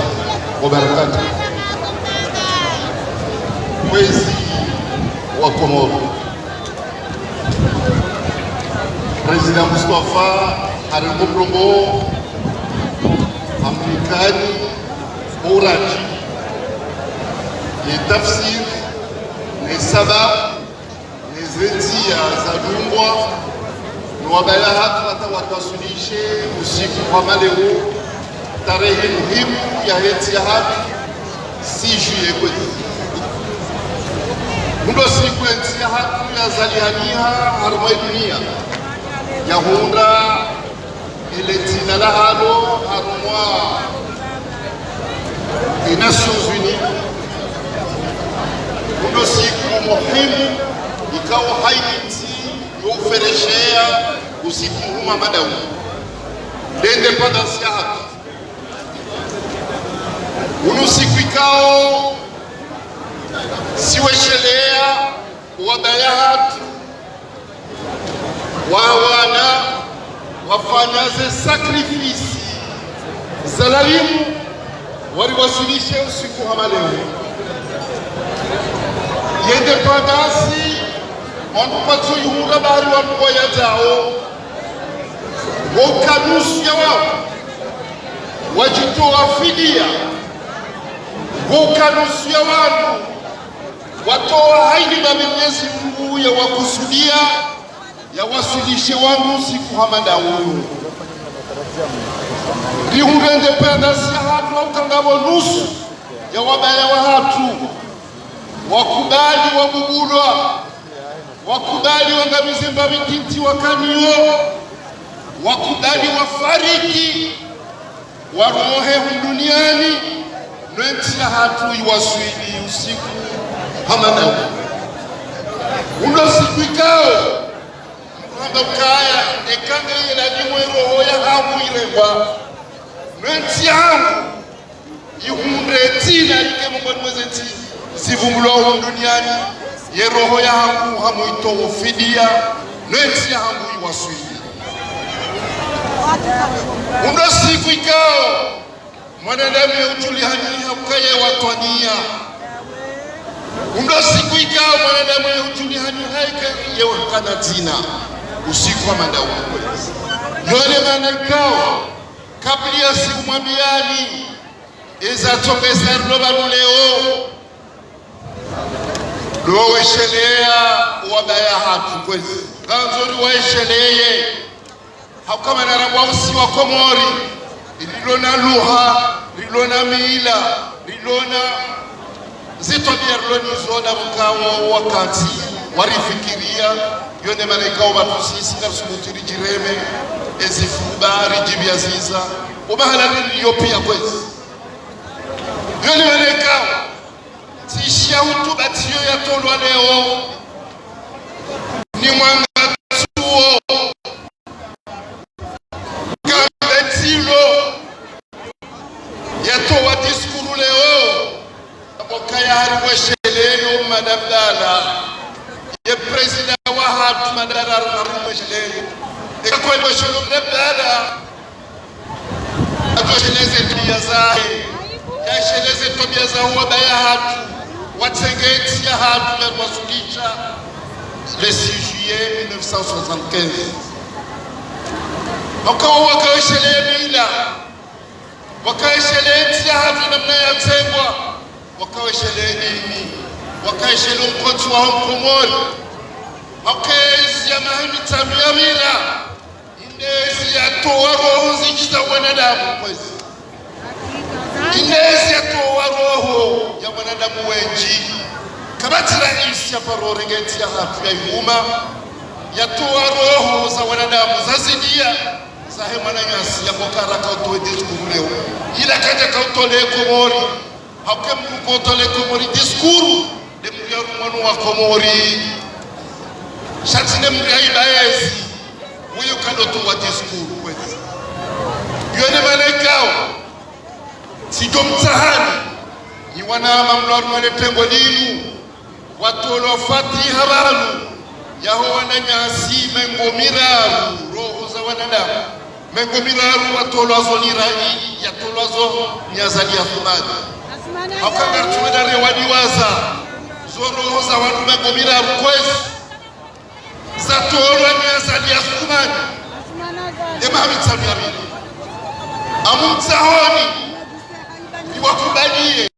wa barakatuh. Mwezi wa Komoro, President Mustafa Harimurumbo Amerikani Uraji ni tafsir ni sabab ni zenzi za dungwa ni wabaya hata watawasulishe usiku wa leo tarehe muhimu ya heti ya haki 6 juillet kwetu. Mundo siku ya hatu ya zalihaniha harumai dunia ya hunda eletina la halo harumwa des Nations Unies. Mundo siku muhimu ikawa haiti yofereshea usiku huma madawu l'indépendance ya hatu. Mundo siku ikao siweshelea wadaya hatu wawana wafanyaze sakrifisi zalalimu waliwasilishe usiku hamaleo yendepandansi wanupatso yuhura bari wanuwa ya jao waukanusu ya wao wajitoa fidia waukanusu ya wanu watoa haidi na Mwenyezi Mungu ya wakusudia ya wasilishe wangu siku hamada huyu lihunga independence ya hatu wa ukangabo nusu ya wabaya wa hatu wakubali wabubulwa wakubali wangamize mbabitinti wakaniyo wakubali wafariki warohe duniani nwensi ya hatu iwaswili usiku hamana undo siku ikao mkanda ukaya ekanga yelani roho ya hamu iremba nwensi yangu ihunde tina like mboni mwezeti sivumbulo wa duniani ye roho ya hamu hamu ito fidia nwensi yangu iwaswili undo siku ikao mwanadamu ya utulihania ukaya watwania undo siku ikao mwanadamu ya utulihani haika yewe kana tina usiku wa mandau kwezi yole maana ikao kabla ya siku mwambiani eza tongeza roba leo weshelea wabaya hatu kwezi kanzori waesheleye hakama na rabwausi wa Komori ililona luha ililona mila ililona zito bierloni zona mkawa wakati warifikiria yone malaika wa batusisi na sumutiri jireme ezifubari jibiaziza ubahala niliyopia kwezi yone malaika tishia utuba tiyo ya tolwa leo ni mwanga tuo gambetilo ya towa diskuru leo abokaya hari mwesheleno madabdala darar arumesheleni ikakuwa imeshelo mrebada atosheleze tabia zae yasheleze tabia za wabaya hatu watsengeti ya hatu ya wasulicha le 6 juillet 1975 wakawa wakaweshele mila wakaweshele tia hatu namna ya tsengwa wakaweshele dini wakaweshele mkonti wa Komori wakawezi ya mahimi tamu ya mira inezi ya toa roho zijiza wanadamu kwezi inezi ya toa roho ya wanadamu wenji kabati raisi ya parorengeti ya hatu ya yuma ya toa roho za wanadamu zazidia za hemana nyasi ya mokara kautoe diskuru leo ila kaja kautole Komori hauke mkuko utole Komori diskuru de mriya rumanu wa Komori shatine mriya ibaezi huyo kadoto wa diskuru kwezi yone malekao sijo mtahani ni wanama mlaru wale tengo linu watolo fatiha banu yaho wananyasi mengo miraru roho za wanadamu mengo miraru watolwazo nirai yatolwazo nyazali ya thumani haukangar tumedare wadiwaza zo roho za wanu mengo miraru kwezi za tolwa nyazali ya thumani ema hamitamu ya mili amumtahoni ni wakubalie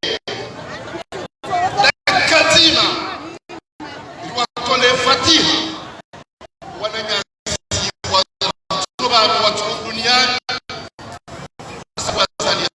dakatima ni watole fatiha wananyasi watobanu watu duniani sabazali ya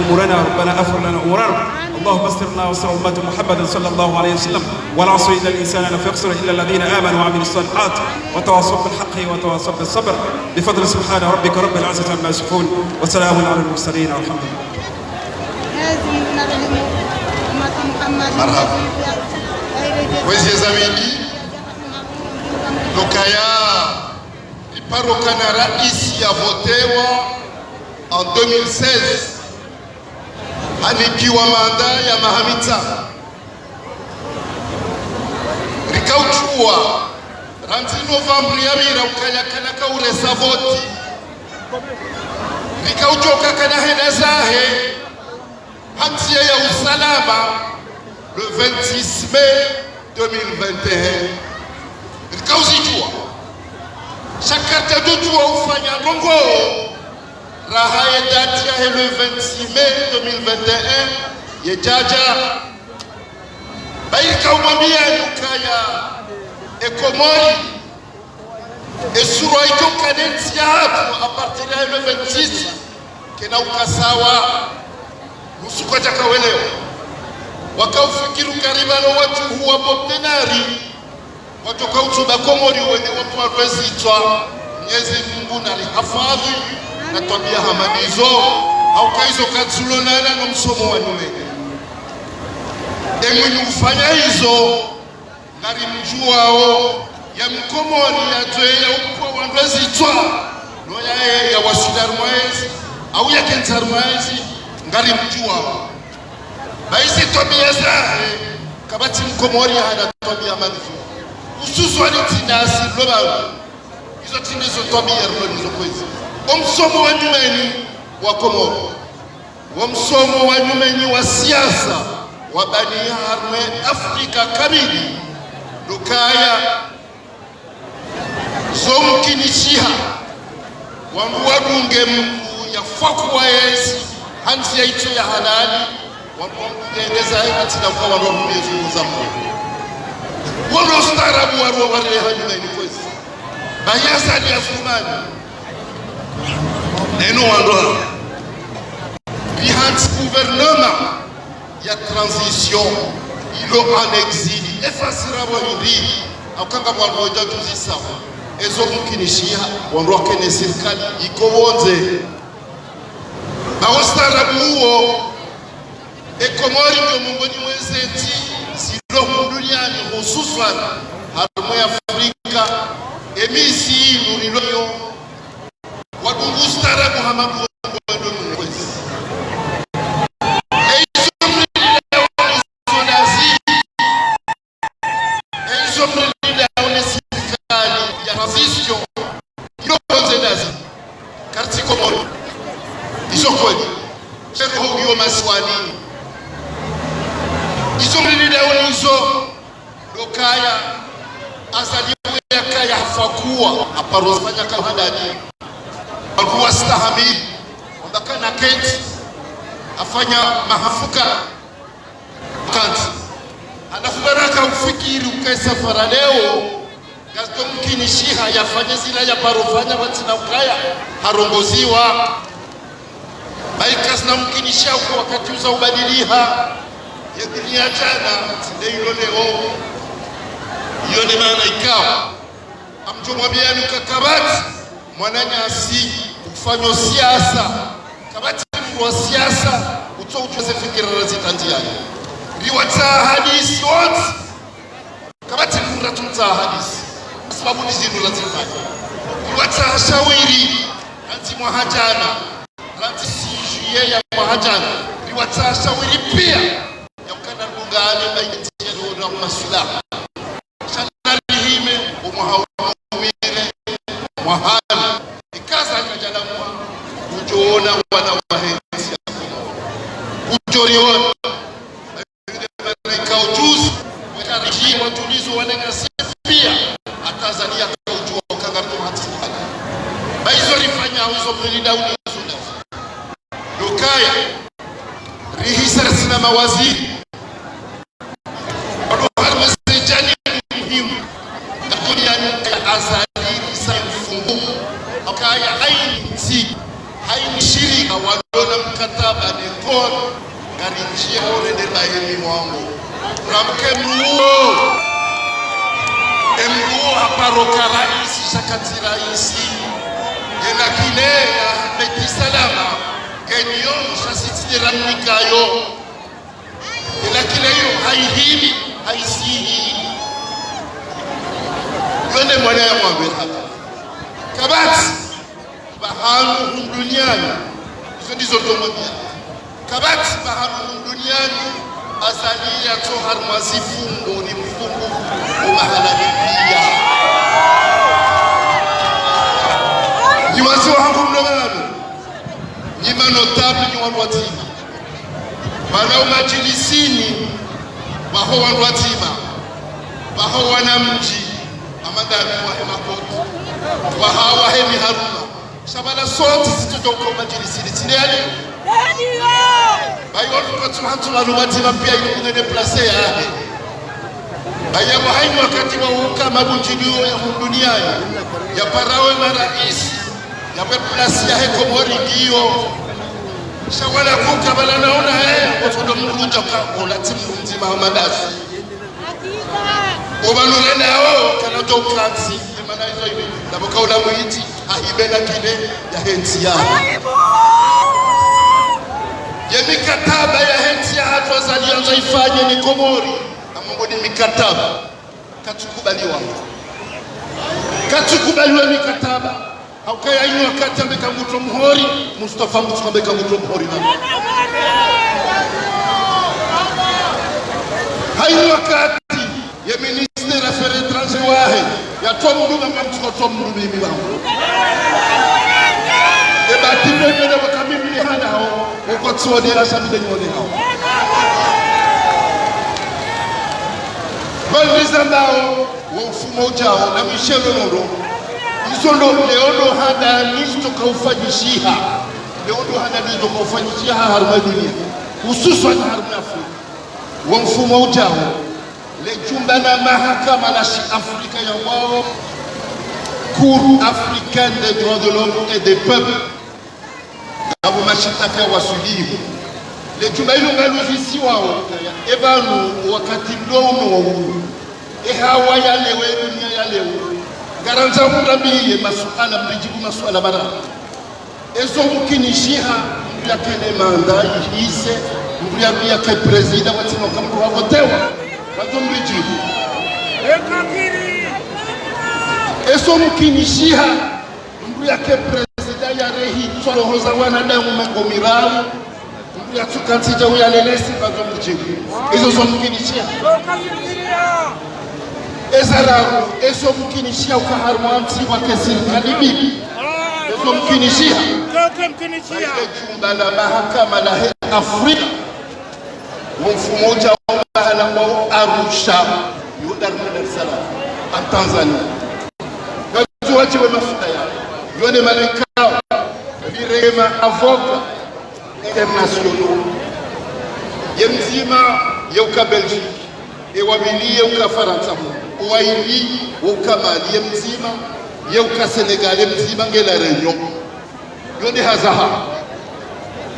أمورنا ربنا أغفر لنا أمورنا اللهم استر لنا واستر أمة محمد صلى الله عليه وسلم والعصر إن الإنسان لفي خسر إلا الذين آمنوا وعملوا الصالحات وتواصوا بالحق وتواصوا بالصبر بفضل سبحان ربك رب العزة عما يصفون وسلام على المرسلين والحمد لله. مرحبا wezi zamini lokaya iparoka na raisi ya votewa en 2016 anipiwa manda ya mahamita rikauchua ranzi Novembri ya mira ukaya kana kauresa voti rikauchoka kana hena zahe hamsia ya usalama le 26 mai 2021 rikauzijua shakata dujua ufanya rongo raha ya dati ya le 26 mai 2021 ye jaja baika umwambia nukaya Komori esuro ito kadensi ya hapo a partir ya le 26 kena ukasawa nusuko jakawelewa wakaufikiru karibano watu huwa bobtenari watu kautuba Komori wenye watu warwezitwa Mwenyezi Mungu na lihafadhi na tabia hamadizo haukaizo katsulonana na msomo wa nyume mwenye ufanya hizo ngari mjuao ya Mkomori ya twe ya ukwa warwezitwa no ya wasudarmwezi au ya kentarmwezi ngari mjuao baisi tabia zahe kabati Mkomori hana tabia manfu ususwa ni tinasi lobawe hizo tinizo tabia ronizo kwezi omsomo wa nyumeni wa Komori omsomo wa nyumeni wa siasa wa bani harme Afrika kamili lukaya zomkinishiha wangu wadunge Mungu ya faku wa yesi hansi ya ito ya halali wangendeza katika kwa wanoromezu mzambo wano starabu waro wareha nyumeni kwezi bayasa ni afumani neno wandoa bihans gouvernement ya transition ilo en exil efasira wahiri akanga mwamoja tuzisa ezo mkinishia wanroke ne serikali ikobonze awostarabu huo ekomori ndio mungoni mwezeti silo duniani hususan harmo ya Afrika emisi nuriloyo wadungu starabu hamabu ndo mwezi maswani isomrida unizo dokaya asaliwe yakaya hafakuwa aparofanya kahadani alikuwa stahamili ndakana keti afanya mahafuka kanti anafubaraka ufikiri ukaisafara leo gasto mkini shiha yafanya zila ya parofanya watina ukaya harongoziwa Baikas na mkinisha kwa wakati uza ubadiliha ya dunia jana tindeilo leo yone maana ikawa amjomwabianu kakabati mwananyasi ufanywa siasa kabati kwa siasa utoujose fikira razitandiani riwata hadisi wote kabati muratunza hadisi sababu ni zinu razifanya riwata hashawiri anti mwahajana ranti sijuye ya mwahajana riwata hashawiri pia ya ukana lungane baitiro na masulaha shanarihime umuhawire mwahani ikaza kajala mwa ujoona wana wahenzi ujoriona ikao juzi wakariji watulizo wanengasi pia Tanzania kujua ukangatu hatisana baizo rifanya hizo mlinda unizo dokaya rihisa sina mawaziri Jani muhimu duniani azali mfungu akaya haini shirika wadona mkataba ni kon garinjia orende bahini mwangu ramke mruo emruo aparoka raisi shakati raisi ena kine ya beti salama kenyo shasiti ramnikayo ena kine yo haihimi haisihi yone mwana ya mwambe hapa kabati bahanu duniani hizo ndizo tomobia kabati bahanu duniani asali ya tohar mazifungo ni mfungu umahala pia ni wazee wangu mnogano ni manotable ni watu watima wanao majilisini waho watu watima waho wanamji amadani wa hemakoto wahawa hemi haruna shabana sote situtoka majilisini tineli bayo kwa hantu la rumatima pia ile deplacer yahe bayo haini wakati wa huka mabunjilio ya duniani ya parawe marais ya place ya Komori ndio shawala kuka bala naona watoto mruja kwa ulatimu mzima wa madasi obanurena yao kana tokansi maana hizo hivi naboka ula muiti ahibena kile ya hensi yao ya mikataba ya hensi ya hatu wazalianza ifanye ni Komori amambo ni mikataba katukubaliwa mikataba haukaya inu wakati ambeka mutro mhori Mustafa Mutu ambeka mutro mhori na hainu wakati ya minister affaires étrangères wahe ya tomu kama mtuko mimi wangu debati mbele kwa mimi hana hao uko tsodera sabide nyone hao baliza ndao mfumo ujao na Michel Loro isondo leondo hada nisto kaufanyishiha leondo hada nisto kaufanyishiha haruma dunia hususan haruma Afrika wa mfumo ujao le jumba na mahakama la Afrika ya wao Cour africaine des droits de l'homme et des peuples abo mashitaka wasulimu le tumailo ngaluzisi wao ebanu wakati mdomo wa uhuru hawa yale wewe dunia yale garanza mudambiye masuala mbijibu masuala bara ezo mukinishiha ya kene manda yise mbya ke president watino kamru wabotewa bazo mbijibu ezo mukinishiha mbya ke president ya rehi solo hoza wanadamu makomirao mbya tukatija uyalelesi bazo mbijibu ezo zo mukinishiha ezararu ezo mukinishia ukaharmanti wake serikali bibi ezo mukinishia jumba la mahakama la Afrika mfumo moja wa mahala wa Arusha yudar Dar es Salaam Tanzania gazu wache we mafuta ya yone malekao virema avoka international yemzima yuka Belgique ewabilie uka Faransa waili uka Mali mzima uka Senegal mzima ngela Réunion yonde hazaha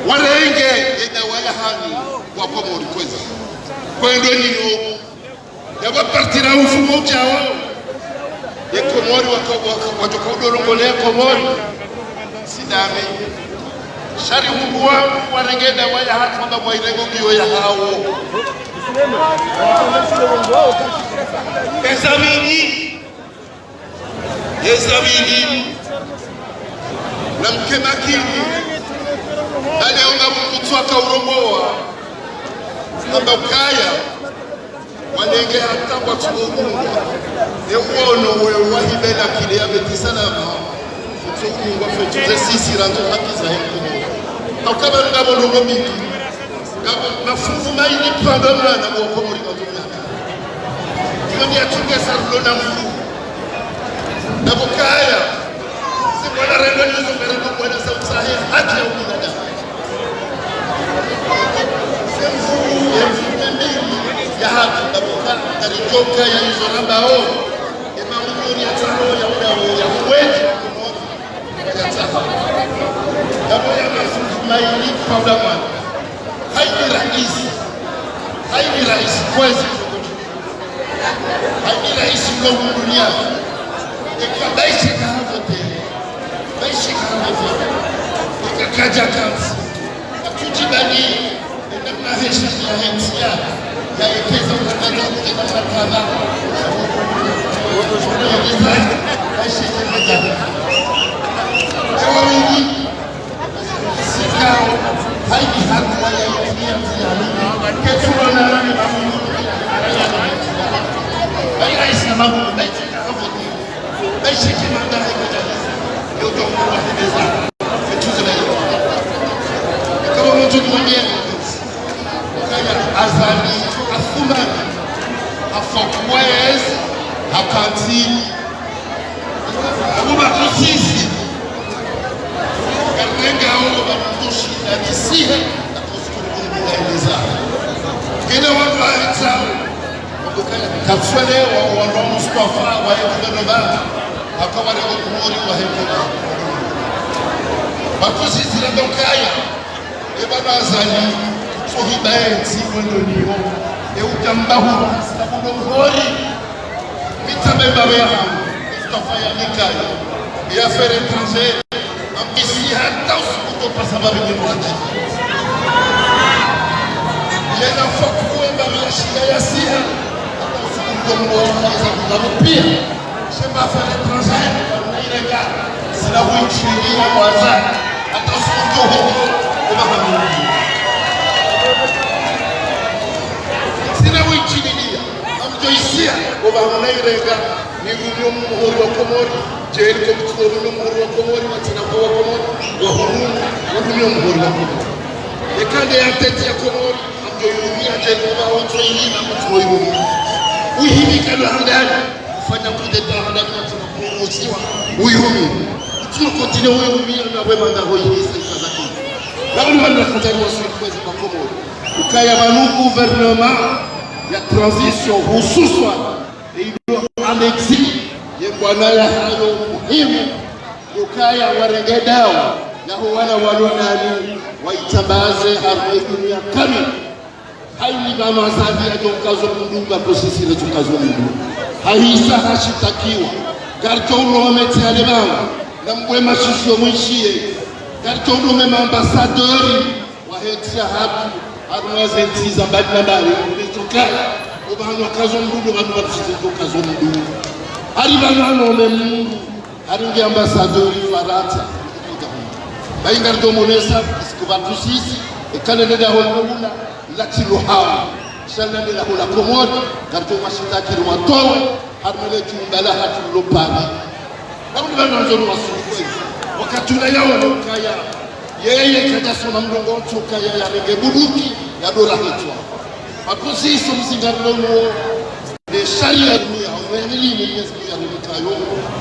warenge edawala hani wa Komori kwezi kwendo nino yaba partira ufumo chao ya Komori watokodorongolea Komori sidame shari huwa warenge edawala hatu wanda mwairengo kiyo ya hao Ezamini na mkemakini aleonga mkutwaka urongoa amba ukaya wanenge hata kwa chumunga ewuono wewe wahibela kile ya betisalama mtukunga fetuze sisi ranzo haki za hekuni haukaba ngabo rongo mingi mafufu maili pandona na Komori matuna yoni atunge sarlo na mfu na bukaya si bwana rendo nizo merendo bwana sauti sahihi haki ya ubinadamu semfu ya haki na bukaya karijoka ya hizo nambao ema mkuri ya tano ya uweji wa Komori ya taha yabo ya mafufu maili pandona haini rais kwezi haini rais mlomu dunia ikabaishi kahavote baishi kahavote ikakaja kansi atujibani na hesha ya hensia ya ekeza ukakaja ukena matana baishi kahavote ewa wingi sikao haini hakuwa ya itimia mziyani keturo na rani mamungu bai raisi na mamungu baiti kahavote baishi kimanda haikojalisa yoto mwa hibeza fetuze na yoto kama mtu mwenye kaya azali afumani afokwez hakanti akuba kusisi karenga hao bakushi na kisihe na kuskuru kueleza kile watu haitao wakukaya kafwele wa Mustafa wa Yoruba akawa na Komori wa hekuna bakusisi na dokaya ebana azali sohibaenzi mwendo niyo eutambahu sabuno ngori vitame babea Mustafa ya nikaya ya affaires étrangères ambisi hata usukuto kwa sababu ni mwaji yana fokuwe babea shida ya siha hata usukuto mwaweza kuzamupia shema affaires étrangères nairega sila huichilia mwaza hata usukuto huko ubahamu sina wichinilia amjoisia obamunairega ni rumyo muhuri wa Komori jeri ko mutoro rumyo muhuri wa Komori watina kwa Komori wa hurumu rumyo muhuri wa Komori ekande ya tete ya Komori amjoyumia jeri kwa watu hii na mutoro rumyo uhimi kalo handani kufanya kudeta handani watina kuruhusiwa uyumi tuno kontine uyumi na wema ndaho hii ikazaki lakini wanda kutari wasu kwezi kwa Komori ukaya manu gouvernement ya transition hususwa ilo anexi yebwana ya hayo muhimu ukaya waregedao na huwana walonani waitambaze harwe dunia kami haini bama zabi ya jonkazo mdunga prosesi na jonkazo mdunga haisa hashitakiwa garto ulo wamete alemanga na mwema shishio mwishie garto ulo wame ambasadori wahetia hatu harumwaze ntiza mbali na mbali umetokaya ubahanu wakazo mdunga wanu watushize jonkazo mdunga haribanu hano wame mungu haringi ambasadori farata baingar do monesa iskubatu sisi ekane da holuna lati luhawa shalna la hula komod garto mashitaki ruwatowe harmele tumbala hatu lopani nauni bana nzoro wasuku wakati na yao kaya yeye kaja sona mlongo kaya ya rege buduki ya dora hitwa makosi so msingarlo de sharia dunia au elimu Mwenyezi Mungu alitayo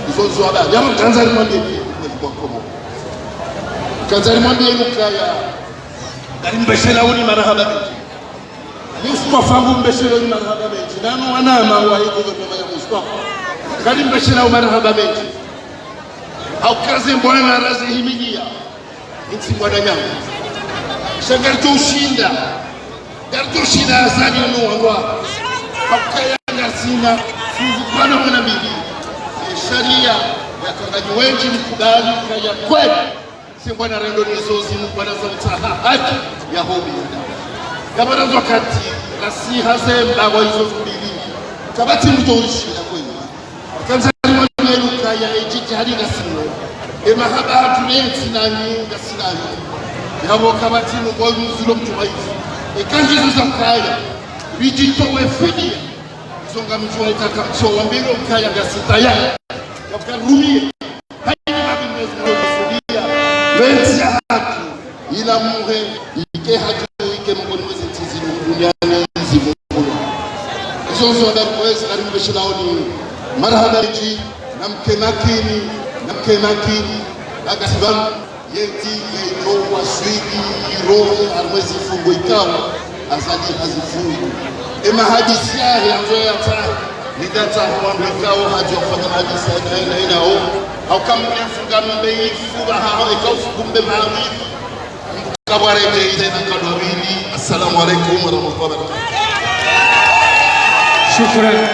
izozo habari ya Tanzania mwambie kwa komo Kanzari mwambie Lukaya mbeshela uni marahaba benji Mustafa fangu mbeshela uni marahaba benji nanu wanama wa hii guvernema ya Mustafa kali mbeshela uni marahaba benji au kazi mbwana razi himigia insi mwana nyama shagarto ushinda asani nuwa au kaya ngasina fuzi pana mwana bibi sharia ya kangaji wenji mkubali kaya kweli si bwana rendo nizozi bwana za haki ya hobi kabla ndo wakati rasi haze mbago hizo mbili kabati mtoishi ya kweli kanza mwaluka ya ejiti hadi nasino mahaba hatulenzi na nyinga sinani yabo kabati mboyo mzulo mtumaizi kanji zo kaya bijitowe fidi zonga mjua itakamcho wambiro kaya gasita ya yakarumie haini mabimezi Wenzi haki ila muhe ike haki ike mboni mwezi tizi duniani zivu Izozo wa darkwezi na rimbeshi laoni marahaba nji na mke makini agasiban yeti yeto wa swigi rohe harmwezi fungo ikawa azadi hazifungo ema hadisi yahe anzoe ya taa nidata huambi ikawa haji wafanya hadisi ya ina au kama mfunga mbei fuba hao ikafukumbe maami mkabareke tena kadwili. Assalamu alaykum wa rahmatullahi wa barakatuh. Shukran.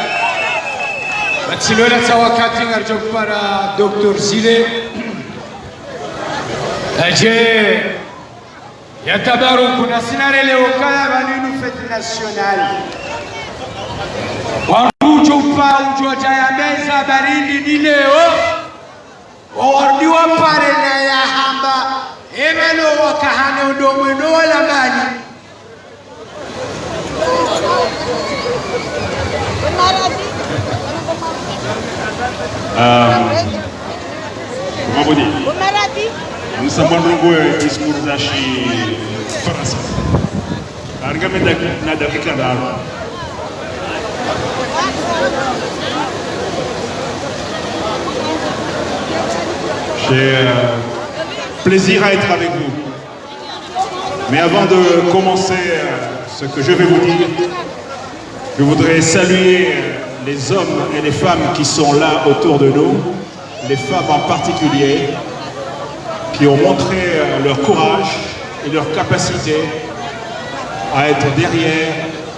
Batsilona tawakati ngarjopara Dr. Zile aje yatabaruku na sinarele wakaya baninu fete nationale warujupa ujoja ya meza barindi ni leo Ordiwa pare na ya hamba emelo wakahane udomweno wala mali Mabudi Msambandungu discours za shi Faransa Argame na dakika ndaro J'ai plaisir à être avec vous. Mais avant de commencer ce que je vais vous dire, je voudrais saluer les hommes et les femmes qui sont là autour de nous, les femmes en particulier, qui ont montré leur courage et leur capacité à être derrière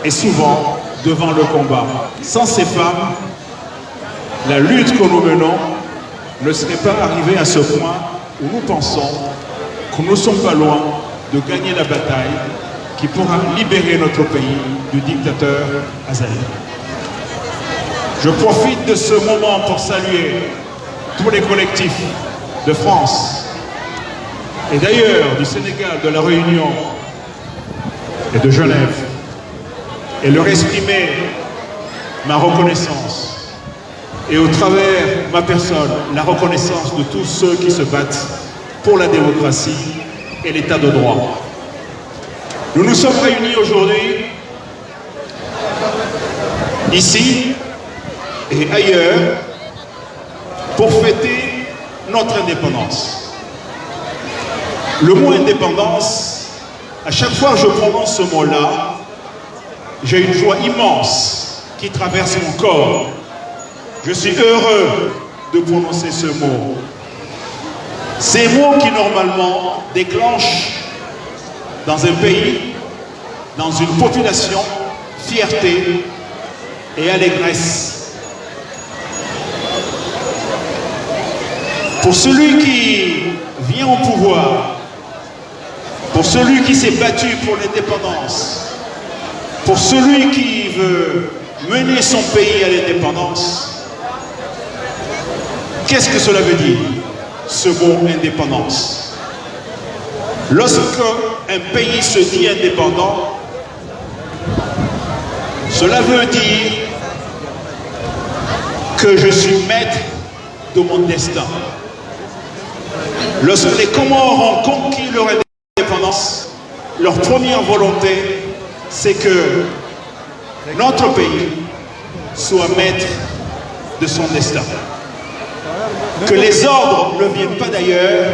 et souvent devant le combat. Sans ces femmes, la lutte que nous menons ne serait pas arrivé à ce point où nous pensons que nous ne sommes pas loin de gagner la bataille qui pourra libérer notre pays du dictateur Azali. Je profite de ce moment pour saluer tous les collectifs de France et d'ailleurs du Sénégal, de la Réunion et de Genève et leur exprimer ma reconnaissance et au travers ma personne, la reconnaissance de tous ceux qui se battent pour la démocratie et l'état de droit. Nous nous sommes réunis aujourd'hui, ici et ailleurs, pour fêter notre indépendance. Le mot indépendance, à chaque fois que je prononce ce mot-là, j'ai une joie immense qui traverse mon corps. Je suis heureux de prononcer ce mot. Ces mots qui normalement déclenchent dans un pays, dans une population, fierté et allégresse. Pour celui qui vient au pouvoir, pour celui qui s'est battu pour l'indépendance, pour celui qui veut mener son pays à l'indépendance, qu'est-ce que cela veut dire, ce mot indépendance? Lorsque un pays se dit indépendant, cela veut dire que je suis maître de mon destin. Lorsque les Comores ont conquis leur indépendance, leur première volonté, c'est que notre pays soit maître de son destin. Que les ordres ne viennent pas d'ailleurs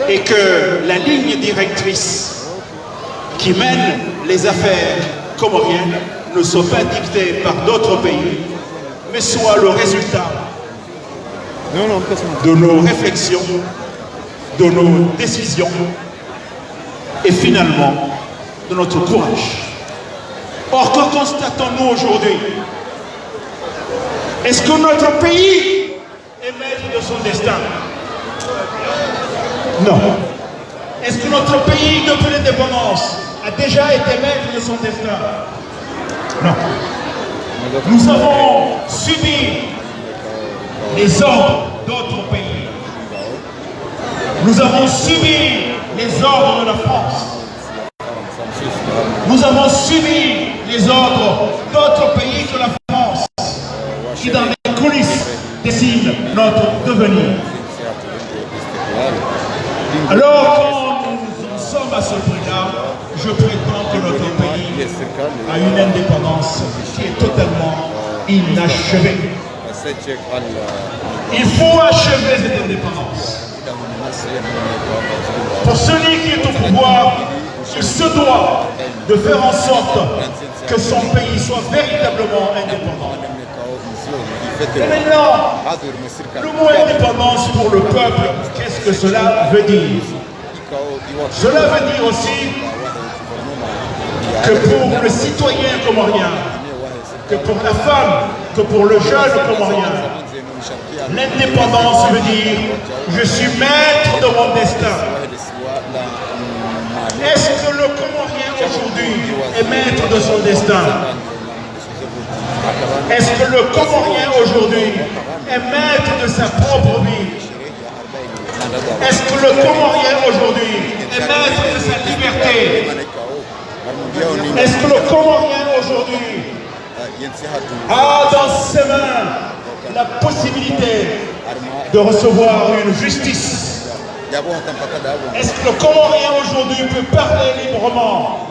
et que la ligne directrice qui mène les affaires comoriennes ne soit pas dictée par d'autres pays, mais soit le résultat de nos réflexions, de nos décisions et finalement de notre courage. Or, que constatons-nous aujourd'hui? Est-ce que notre pays est maître de son destin? Non. Est-ce que notre pays, depuis l'indépendance, a déjà été maître de son destin? Non. Nous avons subi les ordres d'autres pays. Nous avons subi les ordres de la France. Nous avons subi les ordres d'autres pays que la France, qui dans les coulisses dessinent notre devenir. Alors, quand nous en sommes à ce point-là, je prétends que notre pays a une indépendance qui est totalement inachevée. Il faut achever cette indépendance. Pour celui qui est au pouvoir, il se doit de faire en sorte que son pays soit véritablement indépendant. Et maintenant, le mot indépendance pour le peuple, qu'est-ce que cela veut dire? Cela veut dire aussi que pour le citoyen comorien, que pour la femme, que pour le jeune comorien, l'indépendance veut dire je suis maître de mon destin. Est-ce que le Comorien aujourd'hui est maître de son destin? Est-ce que le Comorien aujourd'hui est maître de sa propre vie? Est-ce que le Comorien aujourd'hui est maître de sa liberté? Est-ce que le Comorien aujourd'hui a dans ses mains la possibilité de recevoir une justice? Est-ce que le Comorien aujourd'hui peut parler librement?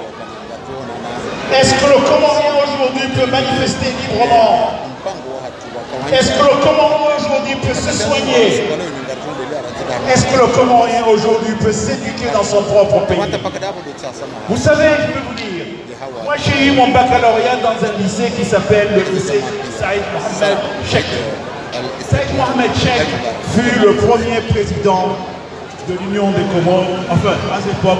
Est-ce que le Comorien aujourd'hui peut manifester librement? Est-ce que le Comorien aujourd'hui peut se soigner? Est-ce que le Comorien aujourd'hui peut s'éduquer dans son propre pays? Vous savez, je peux vous dire, moi j'ai eu mon baccalauréat dans un lycée qui s'appelle le lycée Saïd Mohamed Cheikh. Saïd Mohamed Cheikh fut le premier président de l'Union des Comores, enfin à cette époque